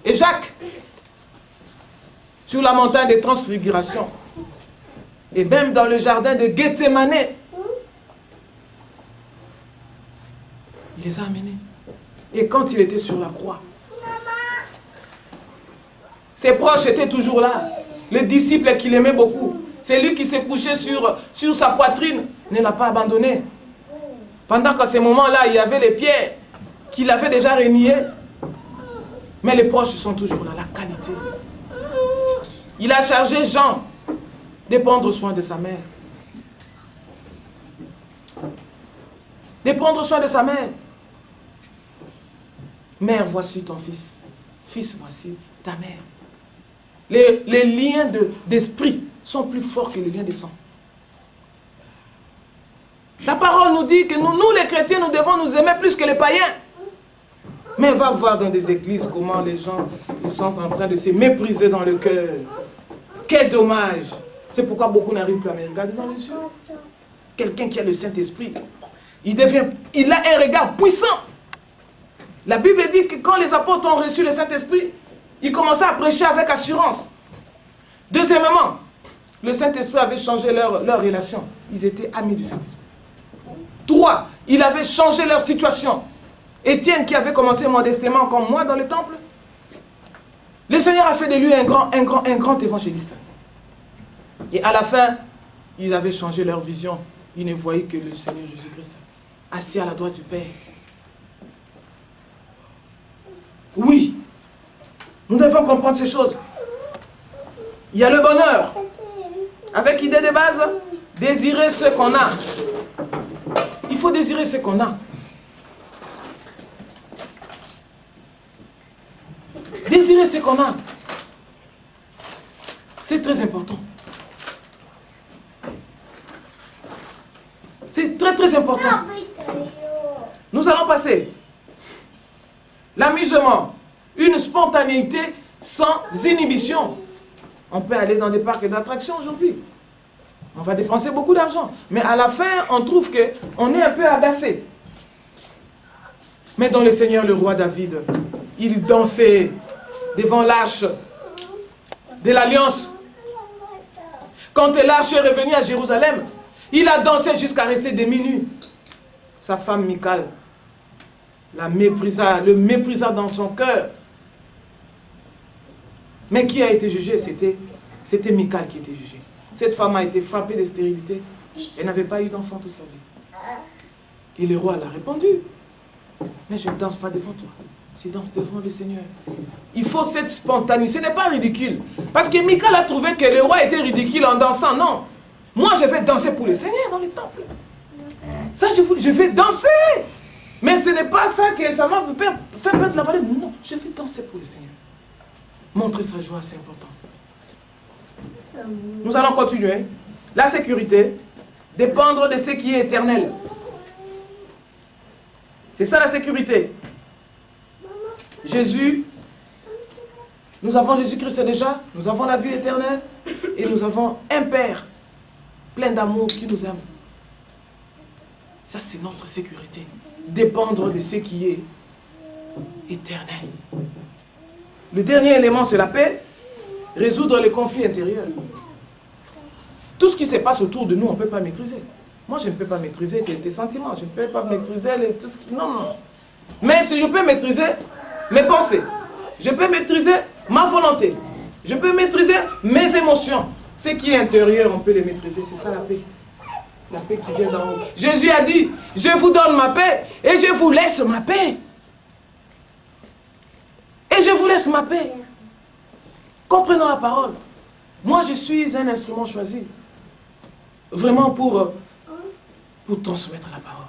et Jacques. Sur la montagne de transfiguration. Et même dans le jardin de Gethsémane. Il les a amenés. Et quand il était sur la croix, ses proches étaient toujours là. Le disciple qu'il aimait beaucoup. C'est lui qui s'est couché sur sa poitrine. Ne l'a pas abandonné. Pendant qu'à ce moment-là, il y avait les pierres qu'il avait déjà reniées. Mais les proches sont toujours là. La qualité. Il a chargé Jean de prendre soin de sa mère. De prendre soin de sa mère. Mère, voici ton fils. Fils, voici ta mère. Les liens d'esprit sont plus forts que les liens de sang. La parole nous dit que nous les chrétiens, nous devons nous aimer plus que les païens. Mais va voir dans des églises comment les gens ils sont en train de se mépriser dans le cœur. Quel dommage. C'est pourquoi beaucoup n'arrivent plus à me regarder dans les yeux. Quelqu'un qui a le Saint-Esprit, il a un regard puissant. La Bible dit que quand les apôtres ont reçu le Saint-Esprit, ils commençaient à prêcher avec assurance. Deuxièmement, le Saint-Esprit avait changé leur relation. Ils étaient amis du Saint-Esprit. 3, il avait changé leur situation. Étienne qui avait commencé modestement comme moi dans le temple, le Seigneur a fait de lui un grand évangéliste. Et à la fin, il avait changé leur vision. Ils ne voyaient que le Seigneur Jésus-Christ, assis à la droite du Père. Oui, nous devons comprendre ces choses. Il y a le bonheur. Avec idée de base, désirer ce qu'on a. Il faut désirer ce qu'on a. Désirer ce qu'on a. C'est très important. C'est très très important. Nous allons passer. L'amusement, une spontanéité sans inhibition. On peut aller dans des parcs d'attractions aujourd'hui. On va dépenser beaucoup d'argent. Mais à la fin, on trouve qu'on est un peu agacé. Mais dans le Seigneur, le roi David, il dansait devant l'arche de l'Alliance. Quand l'arche est revenue à Jérusalem, il a dansé jusqu'à rester des minutes. Sa femme Michal le méprisa dans son cœur. Mais qui a été jugé? C'était Michal qui était jugée. Cette femme a été frappée de stérilité. Elle n'avait pas eu d'enfant toute sa vie. Et le roi l'a répondu. Mais je ne danse pas devant toi. Je danse devant le Seigneur. Il faut cette spontanéité. Ce n'est pas ridicule. Parce que Michal a trouvé que le roi était ridicule en dansant. Non. Moi, je vais danser pour le Seigneur dans le temple. Ça, je vais danser. Mais ce n'est pas ça que ça m'a fait perdre la valeur. Non, je vais danser pour le Seigneur. Montrer sa joie, c'est important. Nous allons continuer. La sécurité, dépendre de ce qui est éternel. C'est ça la sécurité. Jésus, nous avons Jésus-Christ déjà, nous avons la vie éternelle et nous avons un Père plein d'amour qui nous aime. Ça, c'est notre sécurité. Dépendre de ce qui est éternel. Le dernier élément, c'est la paix. Résoudre les conflits intérieurs. Tout ce qui se passe autour de nous, on ne peut pas maîtriser. Moi, je ne peux pas maîtriser tes sentiments. Je ne peux pas maîtriser tout ce qui... Non. Mais si je peux maîtriser mes pensées, je peux maîtriser ma volonté, je peux maîtriser mes émotions. Ce qui est intérieur, on peut les maîtriser. C'est ça la paix. La paix qui vient d'en haut. Jésus a dit, je vous donne ma paix et je vous laisse ma paix. Et je vous laisse ma paix. Comprenons la parole. Moi, je suis un instrument choisi. Vraiment pour transmettre la parole.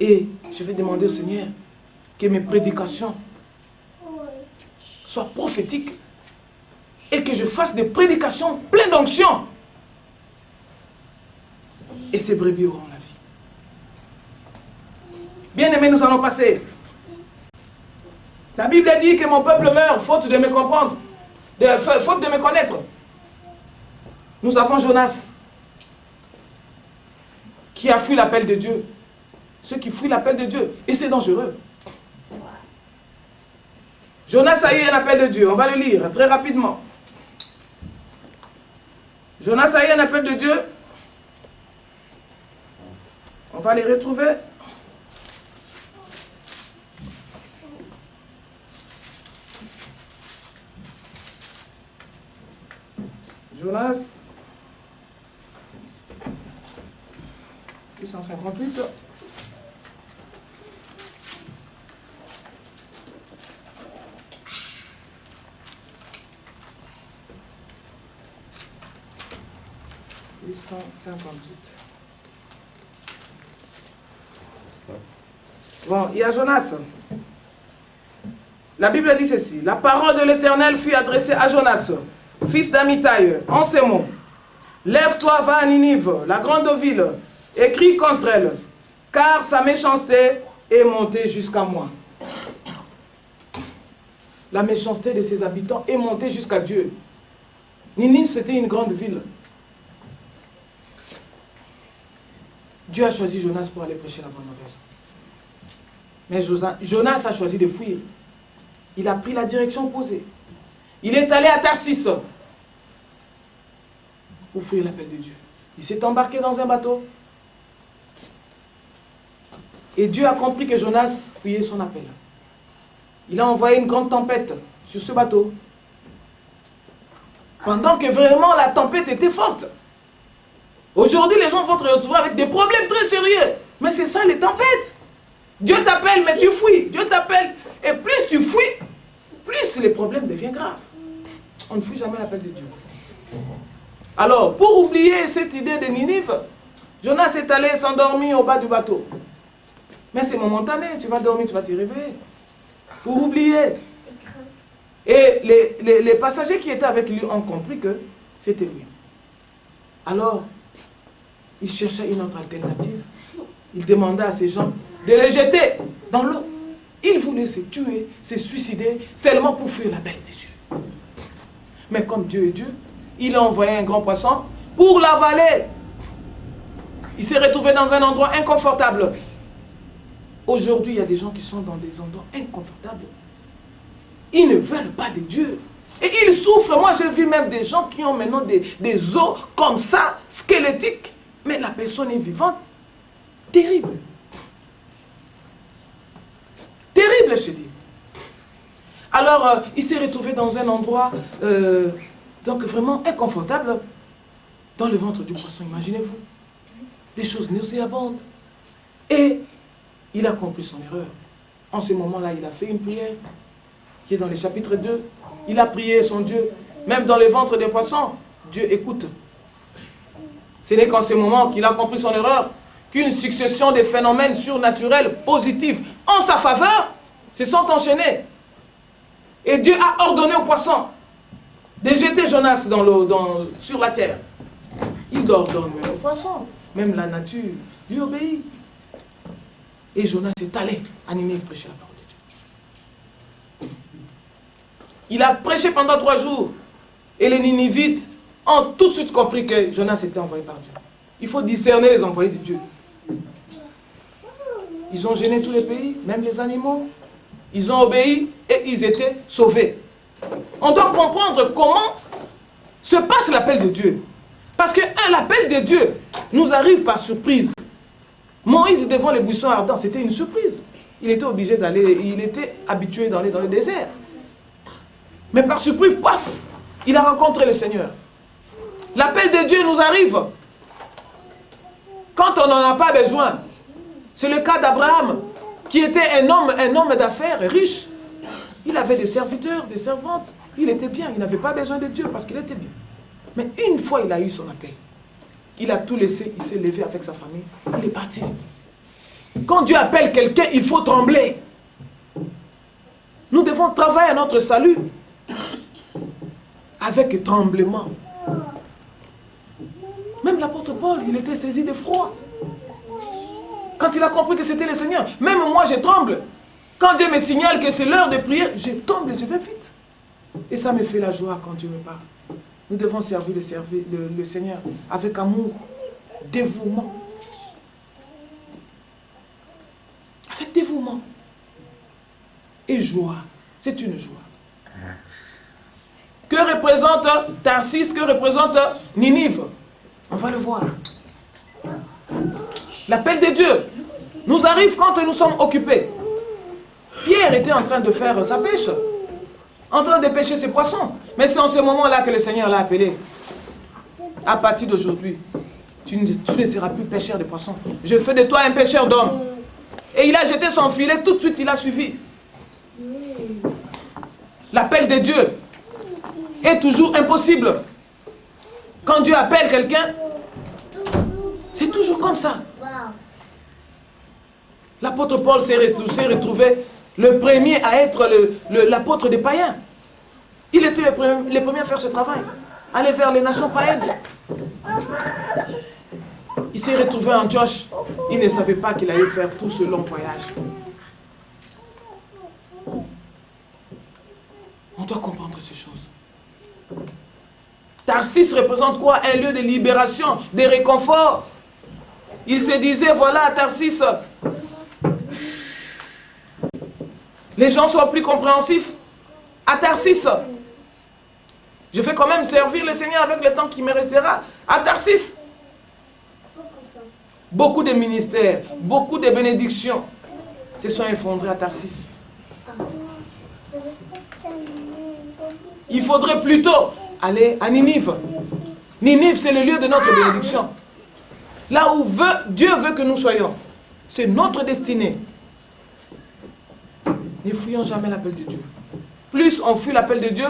Et je vais demander au Seigneur que mes prédications soient prophétiques et que je fasse des prédications pleines d'onction. Et ces brebis auront la vie. Bien-aimés, nous allons passer. La Bible dit que mon peuple meurt faute de me comprendre, faute de me connaître. Nous avons Jonas qui a fui l'appel de Dieu. Ceux qui fuient l'appel de Dieu. Et c'est dangereux. Jonas a eu un appel de Dieu. On va le lire très rapidement. Jonas a eu un appel de Dieu. On va les retrouver. Jonas 858. Bon, il y a Jonas. La Bible dit ceci. La parole de l'Éternel fut adressée à Jonas, fils d'Amittai, en ces mots. Lève-toi, va à Ninive, la grande ville, et crie contre elle, car sa méchanceté est montée jusqu'à moi. La méchanceté de ses habitants est montée jusqu'à Dieu. Ninive, c'était une grande ville. Dieu a choisi Jonas pour aller prêcher la bonne nouvelle. Mais Jonas a choisi de fuir. Il a pris la direction opposée. Il est allé à Tarsis pour fuir l'appel de Dieu. Il s'est embarqué dans un bateau. Et Dieu a compris que Jonas fuyait son appel. Il a envoyé une grande tempête sur ce bateau. Pendant que vraiment la tempête était forte. Aujourd'hui, les gens vont te retrouver avec des problèmes très sérieux. Mais c'est ça les tempêtes. Dieu t'appelle, mais tu fuis. Dieu t'appelle, et plus tu fuis, plus les problèmes deviennent graves. On ne fuit jamais l'appel de Dieu. Alors, pour oublier cette idée de Ninive, Jonas est allé s'endormir au bas du bateau. Mais c'est momentané, tu vas dormir, tu vas te réveiller. Pour oublier. Et les passagers qui étaient avec lui ont compris que c'était lui. Alors, il cherchait une autre alternative. Il demandait à ces gens de les jeter dans l'eau. Il voulait se tuer, se suicider, seulement pour fuir l'appel de Dieu. Mais comme Dieu est Dieu, il a envoyé un grand poisson pour l'avaler. Il s'est retrouvé dans un endroit inconfortable. Aujourd'hui, il y a des gens qui sont dans des endroits inconfortables. Ils ne veulent pas de Dieu. Et ils souffrent. Moi, j'ai vu même des gens qui ont maintenant des os comme ça, squelettiques. Mais la personne est vivante. Terrible. Terrible, je dis. Alors, il s'est retrouvé dans un endroit donc vraiment inconfortable, dans le ventre du poisson, imaginez-vous. Des choses nauséabondes. Et il a compris son erreur. En ce moment-là, il a fait une prière, qui est dans le chapitre 2. Il a prié son Dieu. Même dans le ventre des poissons, Dieu écoute. Ce n'est qu'en ce moment qu'il a compris son erreur, qu'une succession de phénomènes surnaturels positifs en sa faveur se sont enchaînés. Et Dieu a ordonné aux poissons de jeter Jonas dans l'eau, sur la terre. Il ordonne même aux poissons. Même la nature lui obéit. Et Jonas est allé à Ninive prêcher la parole de Dieu. Il a prêché pendant 3 jours. Et les Ninivites ont tout de suite compris que Jonas était envoyé par Dieu. Il faut discerner les envoyés de Dieu. Ils ont gêné tous les pays, même les animaux. Ils ont obéi et ils étaient sauvés. On doit comprendre comment se passe l'appel de Dieu. Parce que l'appel de Dieu nous arrive par surprise. Moïse devant les buissons ardents, c'était une surprise. Il était obligé d'aller, il était habitué d'aller dans le désert. Mais par surprise, paf, il a rencontré le Seigneur. L'appel de Dieu nous arrive quand on n'en a pas besoin. C'est le cas d'Abraham, qui était un homme d'affaires riche. Il avait des serviteurs, des servantes. Il était bien, il n'avait pas besoin de Dieu parce qu'il était bien. Mais une fois il a eu son appel, il a tout laissé, il s'est levé avec sa famille, il est parti. Quand Dieu appelle quelqu'un, il faut trembler. Nous devons travailler à notre salut avec tremblement. Même l'apôtre Paul, il était saisi de froid. Quand il a compris que c'était le Seigneur, même moi je tremble. Quand Dieu me signale que c'est l'heure de prier, je tombe et je vais vite. Et ça me fait la joie quand Dieu me parle. Nous devons servir le Seigneur avec amour, dévouement. Avec dévouement. Et joie. C'est une joie. Que représente Tarsis, que représente Ninive? On va le voir. L'appel de Dieu nous arrive quand nous sommes occupés. Pierre était en train de faire sa pêche, en train de pêcher ses poissons. Mais c'est en ce moment-là que le Seigneur l'a appelé. À partir d'aujourd'hui, tu ne seras plus pêcheur de poissons. Je fais de toi un pêcheur d'hommes. Et il a jeté son filet, tout de suite il a suivi. L'appel de Dieu est toujours impossible. Quand Dieu appelle quelqu'un, c'est toujours comme ça. L'apôtre Paul s'est retrouvé le premier à être l'apôtre des païens. Il était le premier à faire ce travail. Aller vers les nations païennes. Il s'est retrouvé en Antioche. Il ne savait pas qu'il allait faire tout ce long voyage. On doit comprendre ces choses. Tarsis représente quoi? Un lieu de libération, de réconfort. Il se disait, voilà, à Tarsis, les gens sont plus compréhensifs. À Tarsis, je vais quand même servir le Seigneur avec le temps qui me restera. À Tarsis, beaucoup de ministères, beaucoup de bénédictions se sont effondrés à Tarsis. Il faudrait plutôt aller à Ninive. Ninive, c'est le lieu de notre bénédiction. Là où Dieu veut que nous soyons. C'est notre destinée. Ne fuyons jamais l'appel de Dieu. Plus on fuit l'appel de Dieu,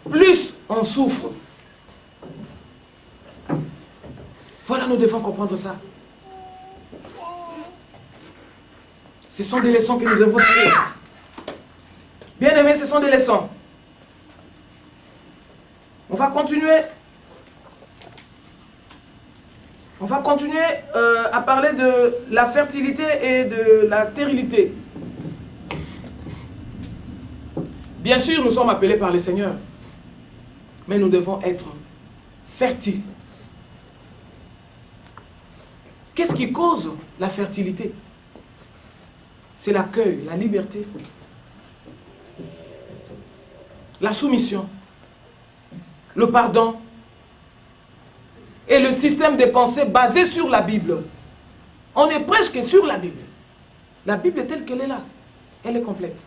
plus on souffre. Voilà, nous devons comprendre ça. Ce sont des leçons que nous devons tirer. Bien aimés, ce sont des leçons. On va continuer. On va continuer à parler de la fertilité et de la stérilité. Bien sûr, nous sommes appelés par le Seigneur. Mais nous devons être fertiles. Qu'est-ce qui cause la fertilité? C'est l'accueil, la liberté, la soumission, le pardon et le système de pensée basé sur la Bible. On est presque sur la Bible. La Bible est telle qu'elle est là. Elle est complète.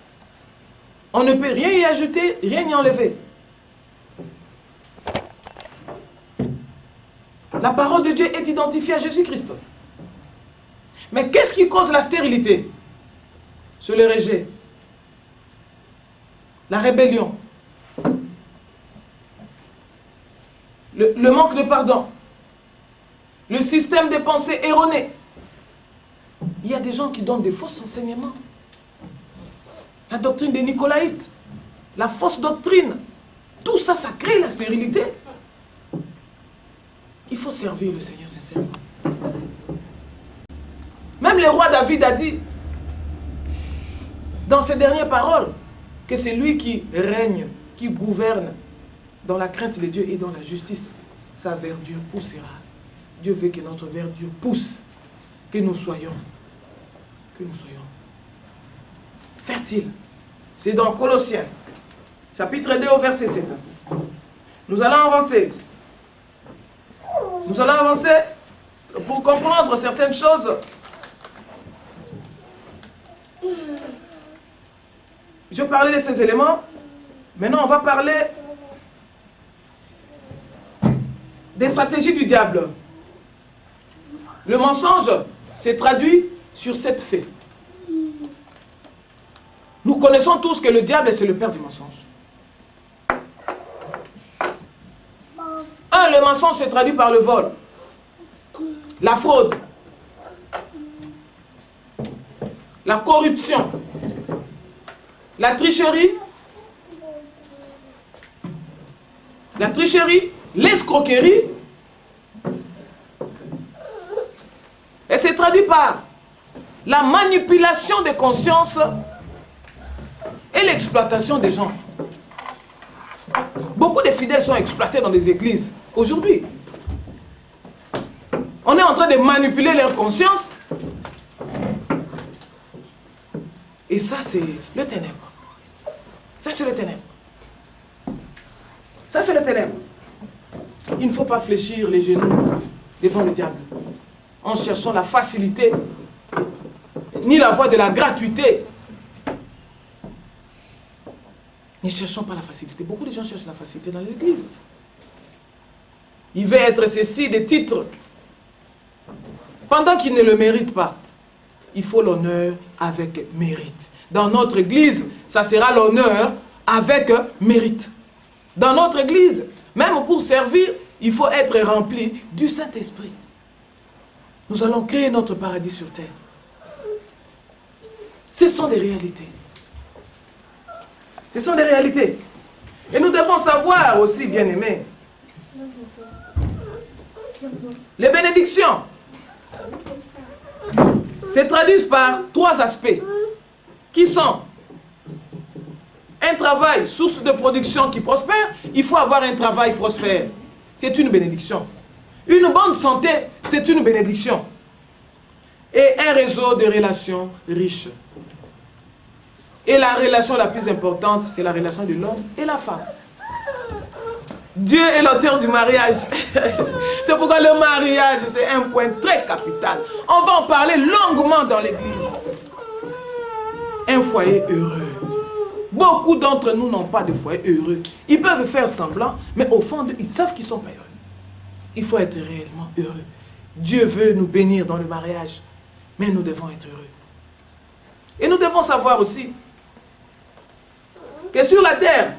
On ne peut rien y ajouter, rien y enlever. La parole de Dieu est identifiée à Jésus-Christ. Mais qu'est-ce qui cause la stérilité? C'est le rejet, la rébellion, le manque de pardon, le système de pensée erroné. Il y a des gens qui donnent des faux enseignements. La doctrine des Nicolaïtes, la fausse doctrine, tout ça, ça crée la stérilité. Il faut servir le Seigneur sincèrement. Même le roi David a dit, dans ses dernières paroles, que c'est lui qui règne, qui gouverne dans la crainte de Dieu et dans la justice. Sa verdure poussera. Dieu veut que notre verdure pousse, que nous soyons fertiles. C'est dans Colossiens, chapitre 2 au verset 7. Nous allons avancer. Nous allons avancer pour comprendre certaines choses. Je parlais de ces éléments. Maintenant, on va parler des stratégies du diable. Le mensonge s'est traduit sur 7 faits. Nous connaissons tous que le diable, c'est le père du mensonge. mensonge se traduit par le vol, la fraude, la corruption, la tricherie, l'escroquerie, et c'est traduit par la manipulation des consciences et l'exploitation des gens. Beaucoup de fidèles sont exploités dans des églises aujourd'hui. On est en train de manipuler leur conscience. Et ça, c'est le ténèbre. Ça, c'est le ténèbre. Ça, c'est le ténèbre. Il ne faut pas fléchir les genoux devant le diable en cherchant la facilité ni la voie de la gratuité. Ne cherchons pas la facilité. Beaucoup de gens cherchent la facilité dans l'église. Il veut être ceci, des titres. Pendant qu'il ne le mérite pas, il faut l'honneur avec mérite. Dans notre église, ça sera l'honneur avec mérite. Dans notre église, même pour servir, il faut être rempli du Saint-Esprit. Nous allons créer notre paradis sur terre. Ce sont des réalités. Ce sont des réalités. Et nous devons savoir aussi, bien-aimés, les bénédictions se traduisent par 3 aspects qui sont un travail, source de production qui prospère. Il faut avoir un travail prospère. C'est une bénédiction. Une bonne santé, c'est une bénédiction. Et un réseau de relations riches. Et la relation la plus importante, c'est la relation de l'homme et la femme. Dieu est l'auteur du mariage. C'est pourquoi le mariage, c'est un point très capital. On va en parler longuement dans l'église. Un foyer heureux. Beaucoup d'entre nous n'ont pas de foyer heureux. Ils peuvent faire semblant, mais au fond, ils savent qu'ils ne sont pas heureux. Il faut être réellement heureux. Dieu veut nous bénir dans le mariage, mais nous devons être heureux. Et nous devons savoir aussi que sur la terre,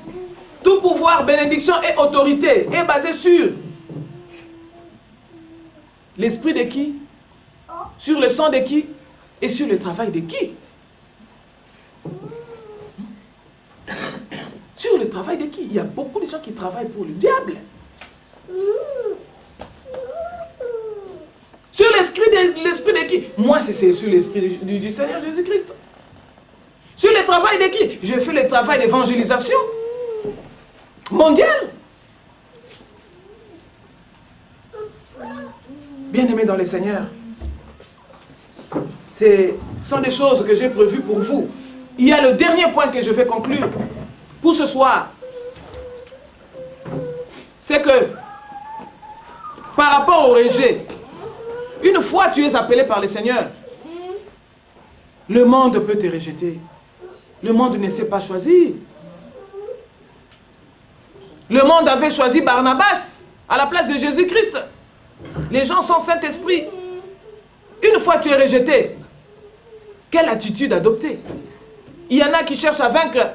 tout pouvoir, bénédiction et autorité est basé sur l'esprit de qui? Sur le sang de qui? Et sur le travail de qui? Sur le travail de qui? Il y a beaucoup de gens qui travaillent pour le diable. Sur l'esprit de qui? Moi, c'est sur l'esprit du Seigneur Jésus-Christ. Sur le travail de qui? Je fais le travail d'évangélisation mondiale. Bien-aimés dans le Seigneur, ce sont des choses que j'ai prévues pour vous. Il y a le dernier point que je vais conclure pour ce soir. C'est que par rapport au rejet, une fois tu es appelé par le Seigneur, le monde peut te rejeter. Le monde ne sait pas choisir. Le monde avait choisi Barnabas à la place de Jésus-Christ. Les gens sont Saint-Esprit. Une fois tu es rejeté, quelle attitude adopter? Il y en a qui cherchent à vaincre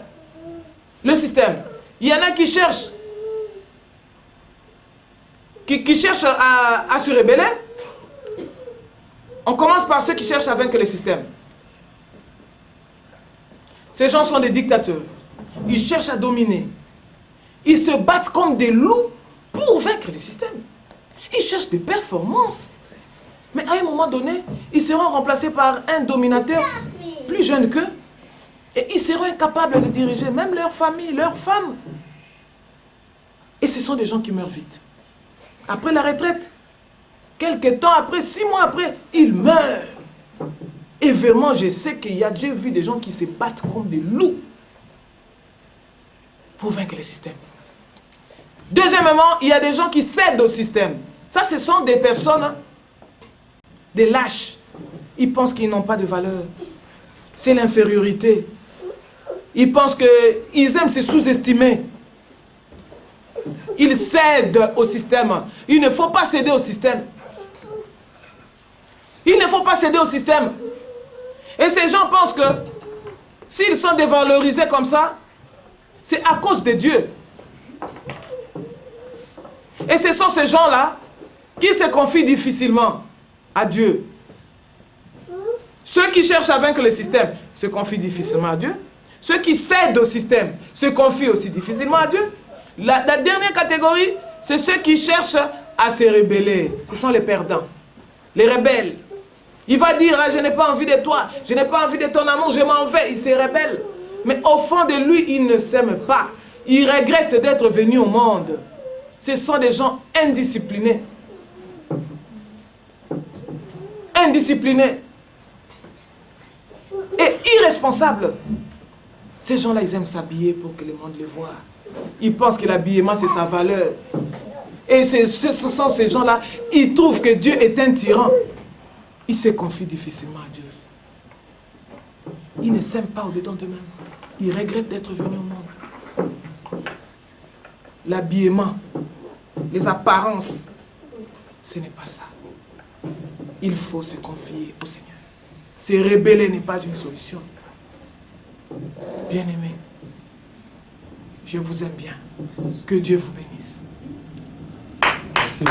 le système. Il y en a qui cherchent à se rebeller. On commence par ceux qui cherchent à vaincre le système. Ces gens sont des dictateurs. Ils cherchent à dominer. Ils se battent comme des loups pour vaincre le système. Ils cherchent des performances. Mais à un moment donné, ils seront remplacés par un dominateur plus jeune qu'eux. Et ils seront incapables de diriger même leur famille, leurs femmes. Et ce sont des gens qui meurent vite. Après la retraite, quelques temps après, 6 mois après, ils meurent. Et vraiment, je sais qu'il y a déjà vu des gens qui se battent comme des loups pour vaincre le système. Deuxièmement, il y a des gens qui cèdent au système. Ça, ce sont des personnes, des lâches. Ils pensent qu'ils n'ont pas de valeur. C'est l'infériorité. Ils pensent qu'ils aiment se sous-estimer. Ils cèdent au système. Il ne faut pas céder au système. Il ne faut pas céder au système. Et ces gens pensent que s'ils sont dévalorisés comme ça, c'est à cause de Dieu. Et ce sont ces gens-là qui se confient difficilement à Dieu. Ceux qui cherchent à vaincre le système se confient difficilement à Dieu. Ceux qui cèdent au système se confient aussi difficilement à Dieu. La dernière catégorie, c'est ceux qui cherchent à se rebeller. Ce sont les perdants, les rebelles. Il va dire, ah, je n'ai pas envie de toi, je n'ai pas envie de ton amour, je m'en vais. Il se rebelle. Mais au fond de lui, il ne s'aime pas. Il regrette d'être venu au monde. Ce sont des gens indisciplinés. Indisciplinés. Et irresponsables. Ces gens-là, ils aiment s'habiller pour que le monde les voie. Ils pensent que l'habillement, c'est sa valeur. Et ce sont ces gens-là, ils trouvent que Dieu est un tyran. Ils se confient difficilement à Dieu. Ils ne s'aiment pas au-dedans d'eux-mêmes. Ils regrettent d'être venus au monde. L'habillement, les apparences, ce n'est pas ça. Il faut se confier au Seigneur. Se rebeller n'est pas une solution. Bien-aimés, je vous aime bien. Que Dieu vous bénisse. Merci.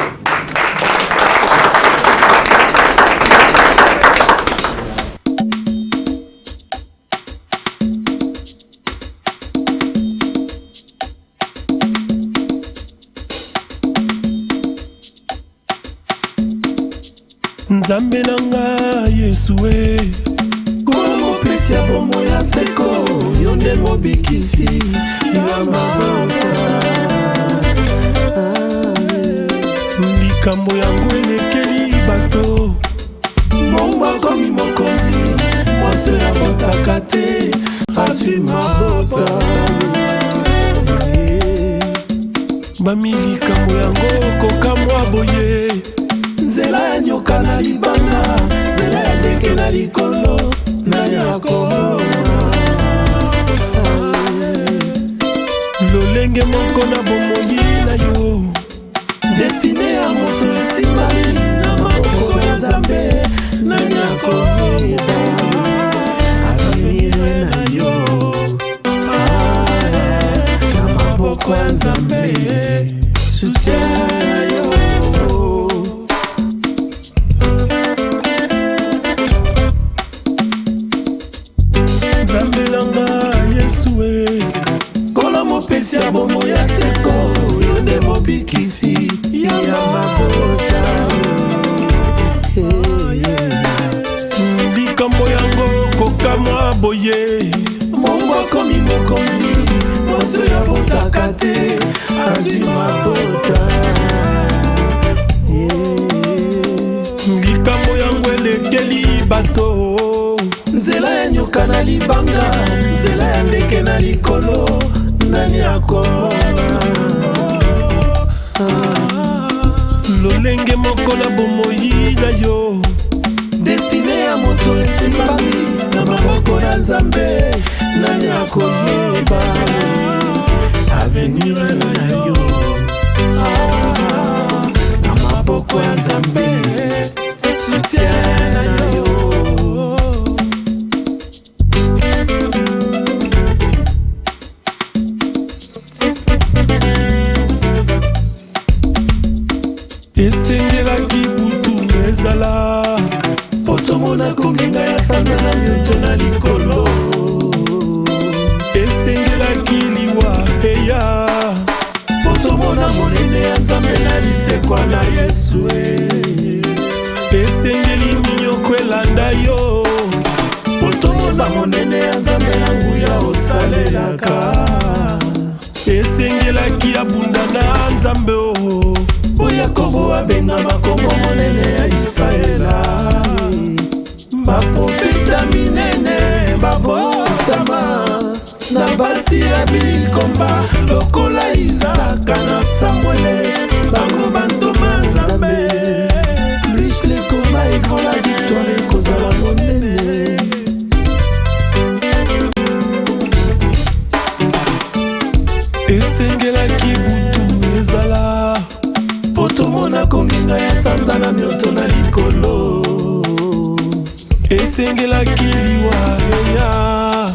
Nzambe nanga Yesue kola mopesi ya bomoi ya seko yo nde mobikisi ya mabota likambo yango elekeli bato mongo akomi mokonzi mwasi oyo abotaka te azwi mabota bami likambo yango kokamwa boye nzela ya nyoka na libanga nzela ya ndeke na likolo nani akoma lolenge moko na bomoi na yo destine ya moto esimbami na maboko ya nzambe nani akoyeba avenir na yo na maboko ya nzambe soutien na yo. Zambelanga Yesue kola mopesi ya bomo ya seko yo nde mobikisi ya mabota likambo yango kokamwa boye mongo akomi mokonzi mwasi oyo abotaka te azwi mabota likambo yango elekeli bato nzela ya nyoka na libanga nzela ya ndeke na likolo nani akoma lolenge moko na bomoi na yo destine ya moto esimbami na maboko ya nzambe nani akoyeba avenir na yo na maboko ya nzambe soutien na yo. Esengelaki butu ezala potomona kongenga ya sanza na mioto na likolo esengelaki liwa eya potomona monene ya nzambe na lisekwa na Yesue esengeli minyoko elanda yo potomona monene ya nzambe na nguya osalelaka esengelaki abunda na nzambe o Yakobo abenga makombo monene ya Israela baprofita minene babotama na basi ya bikomba lokola Isaka na Samuele bango bantoma nzambe plus les combats et quand la victoire ekozala monene esengelaki butu ezala potomona kongenga ya sanza na mioto na likolo esengelaki liwa eya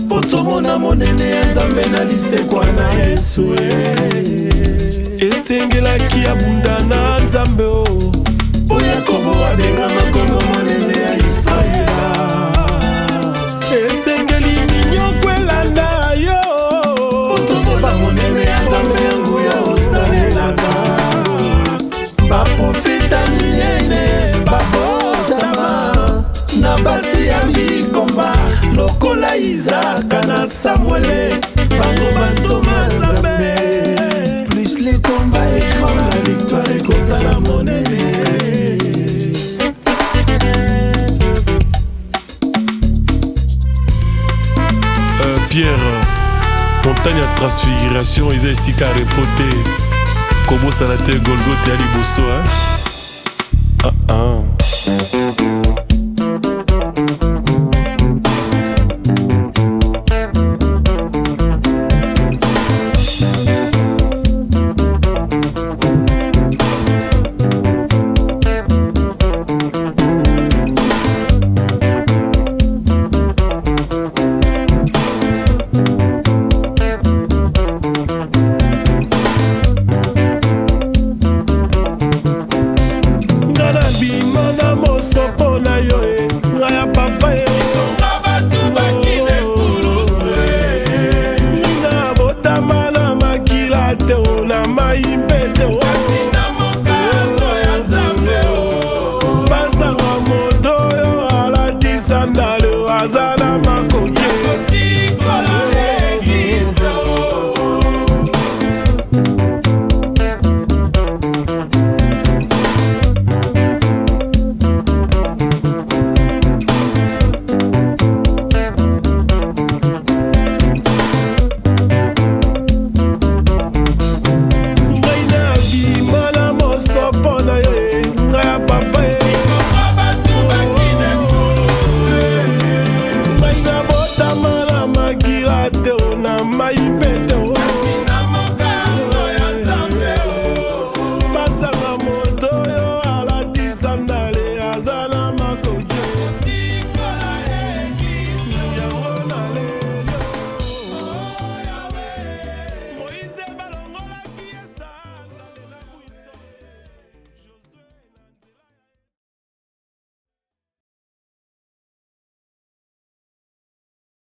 potomona monene ya nzambe na lisekwa na Yesue tosengelaki abunda na nzambe o po yakobo abenga makombo monene ya Israela esengeli minyoko elanda yo po tokoba monene ya nzambe yango yo osalelaka baprofeta minene babotama na basi ya mikomba lokola Isaka na Samuele bango bantoma nzambe plus les combats écrans la victoire ekozala monene. Pierre montagne ya transfiguration eza esika repote kobosana te Golgotha ya liboso